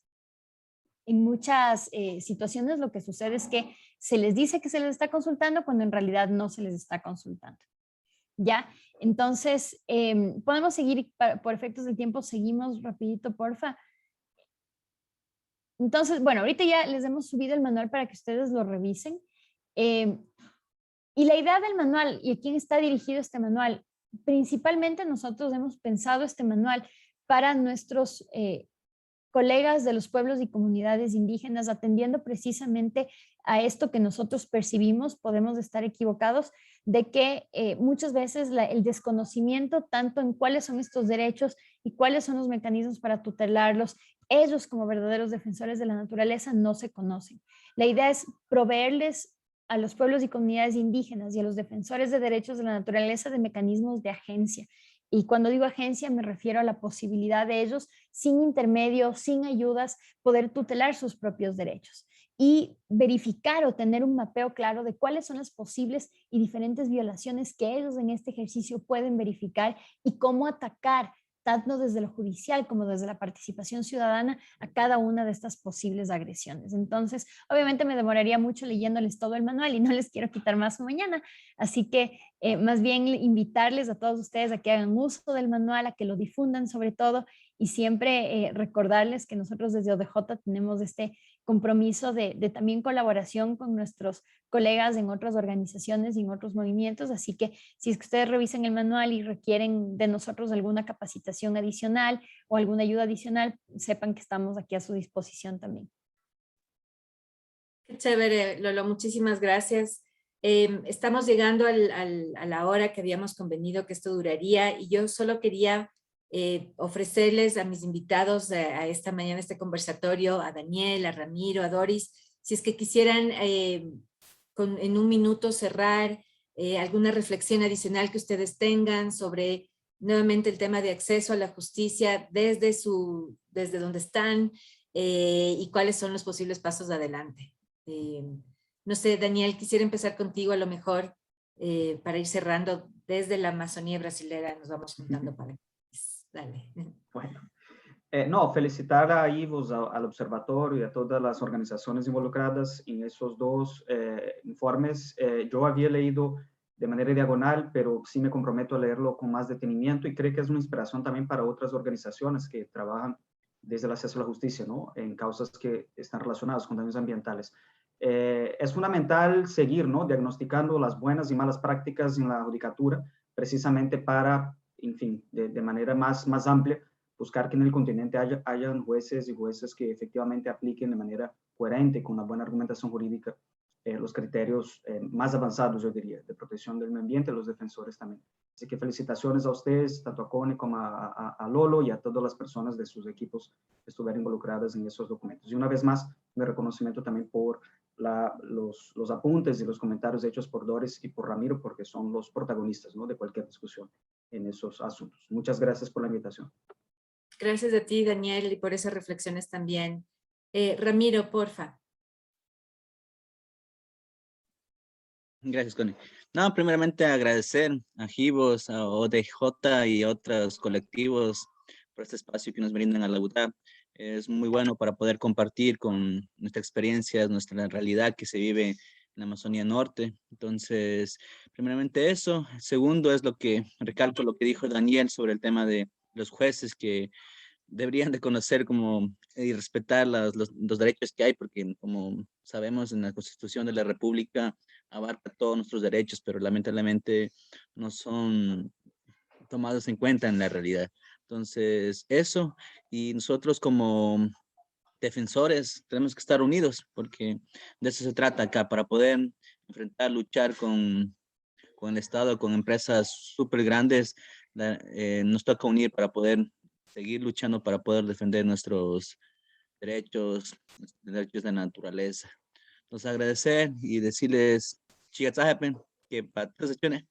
situaciones lo que sucede es que se les dice que se les está consultando cuando en realidad no se les está consultando. ¿Ya? Entonces, podemos seguir, por efectos del tiempo, seguimos rapidito, porfa. Entonces, bueno, ahorita ya les hemos subido el manual para que ustedes lo revisen. Y la idea del manual, y a quién está dirigido este manual, principalmente nosotros hemos pensado este manual para nuestros colegas de los pueblos y comunidades indígenas, atendiendo precisamente a esto que nosotros percibimos, podemos estar equivocados, de que muchas veces el desconocimiento tanto en cuáles son estos derechos y cuáles son los mecanismos para tutelarlos, ellos como verdaderos defensores de la naturaleza no se conocen. La idea es proveerles a los pueblos y comunidades indígenas y a los defensores de derechos de la naturaleza de mecanismos de agencia. Y cuando digo agencia me refiero a la posibilidad de ellos, sin intermedio, sin ayudas, poder tutelar sus propios derechos y verificar o tener un mapeo claro de cuáles son las posibles y diferentes violaciones que ellos en este ejercicio pueden verificar y cómo atacar tanto desde lo judicial como desde la participación ciudadana a cada una de estas posibles agresiones. Entonces, obviamente me demoraría mucho leyéndoles todo el manual y no les quiero quitar más mañana, así que más bien invitarles a todos ustedes a que hagan uso del manual, a que lo difundan sobre todo, y siempre recordarles que nosotros desde ODJ tenemos este compromiso de también colaboración con nuestros colegas en otras organizaciones y en otros movimientos, así que si es que ustedes revisen el manual y requieren de nosotros alguna capacitación adicional o alguna ayuda adicional, sepan que estamos aquí a su disposición también. Qué chévere, Lolo, muchísimas gracias. Estamos llegando a la hora que habíamos convenido que esto duraría, y yo solo quería ofrecerles a mis invitados a esta mañana, este conversatorio, a Daniel, a Ramiro, a Doris, si es que quisieran en un minuto cerrar alguna reflexión adicional que ustedes tengan sobre nuevamente el tema de acceso a la justicia desde donde están y cuáles son los posibles pasos adelante. No sé, Daniel, quisiera empezar contigo a lo mejor para ir cerrando desde la Amazonía brasilera, nos vamos juntando para Dale. Bueno. No, felicitar a IVOS, al observatorio y a todas las organizaciones involucradas en esos dos informes. Yo había leído de manera diagonal, pero sí me comprometo a leerlo con más detenimiento y creo que es una inspiración también para otras organizaciones que trabajan desde el acceso a la justicia, ¿no? En causas que están relacionadas con daños ambientales. Es fundamental seguir, ¿no? Diagnosticando las buenas y malas prácticas en la judicatura, precisamente para, en fin, de manera más amplia, buscar que en el continente hayan jueces y jueces que efectivamente apliquen de manera coherente, con una buena argumentación jurídica, los criterios más avanzados, yo diría, de protección del medio ambiente, los defensores también. Así que felicitaciones a ustedes, tanto a Connie como a Lolo y a todas las personas de sus equipos que estuvieron involucradas en esos documentos. Y una vez más, mi reconocimiento también por los apuntes y los comentarios hechos por Doris y por Ramiro, porque son los protagonistas, ¿no? De cualquier discusión en esos asuntos. Muchas gracias por la invitación. Gracias a ti, Daniel, y por esas reflexiones también. Ramiro, porfa. Gracias, Connie. No, primeramente agradecer a GIVOS, a ODJ y otros colectivos por este espacio que nos brindan a la UDAP. Es muy bueno para poder compartir con nuestra experiencia, nuestra realidad que se vive en la Amazonía Norte. Entonces, primeramente eso. Segundo es lo que recalco lo que dijo Daniel sobre el tema de los jueces que deberían de conocer como y respetar los derechos que hay, porque como sabemos en la Constitución de la República abarca todos nuestros derechos, pero lamentablemente no son tomados en cuenta en la realidad. Entonces, eso, y nosotros como defensores tenemos que estar unidos, porque de eso se trata acá, para poder enfrentar, luchar con el Estado, con empresas súper grandes, nos toca unir para poder seguir luchando, para poder defender nuestros derechos de la naturaleza. Entonces, agradecer y decirles, chigatzajepen, que para todas sesiones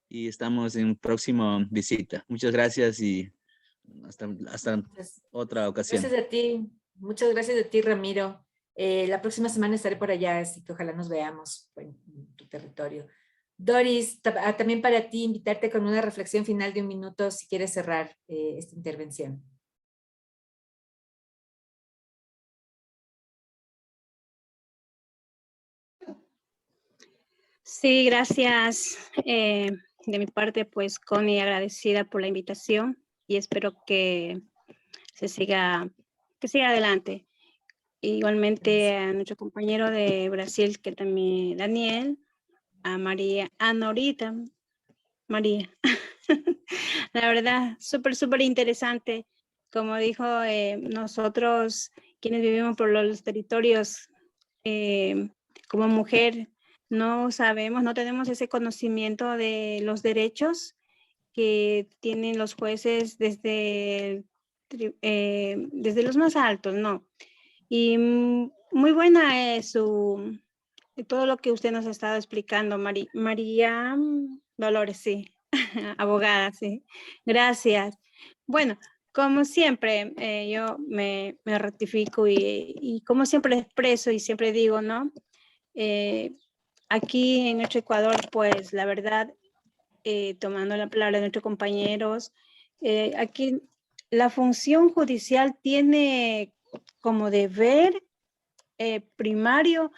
y estamos en próxima visita. Muchas gracias y hasta otra ocasión. Gracias a ti. Muchas gracias a ti, Ramiro. La próxima semana estaré por allá, así que ojalá nos veamos en tu territorio. Doris, también para ti, invitarte con una reflexión final de 1 minuto si quieres cerrar esta intervención. Sí, gracias. De mi parte, pues, Connie, agradecida por la invitación y espero que siga adelante. Igualmente a nuestro compañero de Brasil, que también, Daniel, a María, a Norita, María. La verdad, súper interesante. Como dijo, nosotros, quienes vivimos por los territorios, como mujer, no sabemos, no tenemos ese conocimiento de los derechos que tienen los jueces desde los más altos, ¿no? Y muy buena es todo lo que usted nos ha estado explicando, María Dolores, sí, abogada, sí. Gracias. Bueno, como siempre, yo me rectifico y como siempre expreso y siempre digo, ¿no? Aquí en nuestro Ecuador, pues la verdad, tomando la palabra de nuestros compañeros, aquí la función judicial tiene como deber primario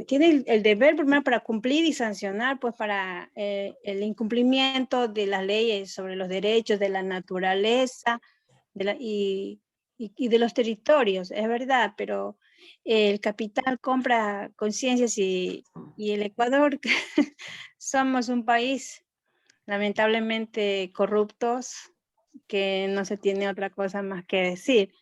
tiene el deber primero para cumplir y sancionar, pues para el incumplimiento de las leyes sobre los derechos de la naturaleza y de los territorios, es verdad, pero el capital compra conciencias y el Ecuador somos un país lamentablemente corruptos, que no se tiene otra cosa más que decir.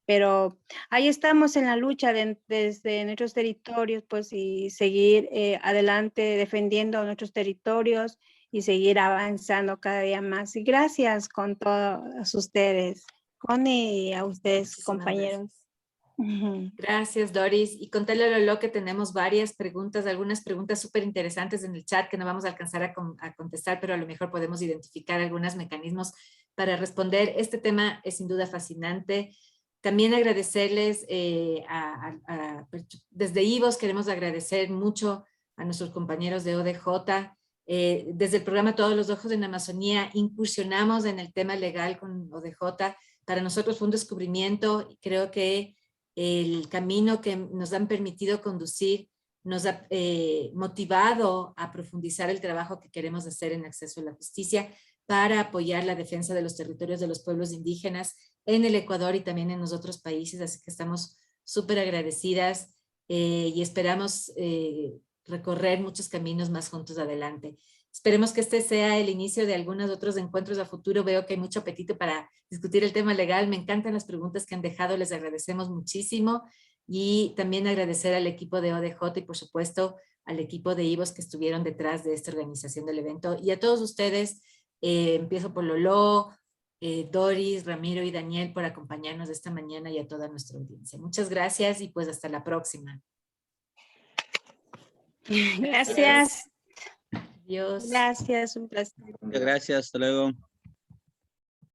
Pero ahí estamos en la lucha desde nuestros territorios, pues, y seguir adelante defendiendo nuestros territorios y seguir avanzando cada día más. Y gracias con todos ustedes, Connie, y a ustedes, Muchísimas compañeros. Gracias, Doris. Y contéle a Lolo que tenemos varias preguntas, algunas preguntas súper interesantes en el chat que no vamos a alcanzar a contestar, pero a lo mejor podemos identificar algunos mecanismos para responder. Este tema es sin duda fascinante. También agradecerles desde IVOS, queremos agradecer mucho a nuestros compañeros de ODJ Desde el programa Todos los Ojos en la Amazonía incursionamos en el tema legal con ODJ. Para nosotros fue un descubrimiento y creo que el camino que nos han permitido conducir nos ha motivado a profundizar el trabajo que queremos hacer en acceso a la justicia para apoyar la defensa de los territorios de los pueblos indígenas en el Ecuador y también en los otros países. Así que estamos súper agradecidas y esperamos recorrer muchos caminos más juntos adelante. Esperemos que este sea el inicio de algunos otros encuentros a futuro. Veo que hay mucho apetito para discutir el tema legal. Me encantan las preguntas que han dejado. Les agradecemos muchísimo. Y también agradecer al equipo de ODJ y por supuesto al equipo de IVOS que estuvieron detrás de esta organización del evento. Y a todos ustedes, empiezo por Lolo, Doris, Ramiro y Daniel por acompañarnos esta mañana y a toda nuestra audiencia. Muchas gracias y pues hasta la próxima. Gracias. Adiós. Gracias, un placer. Muchas gracias, hasta luego.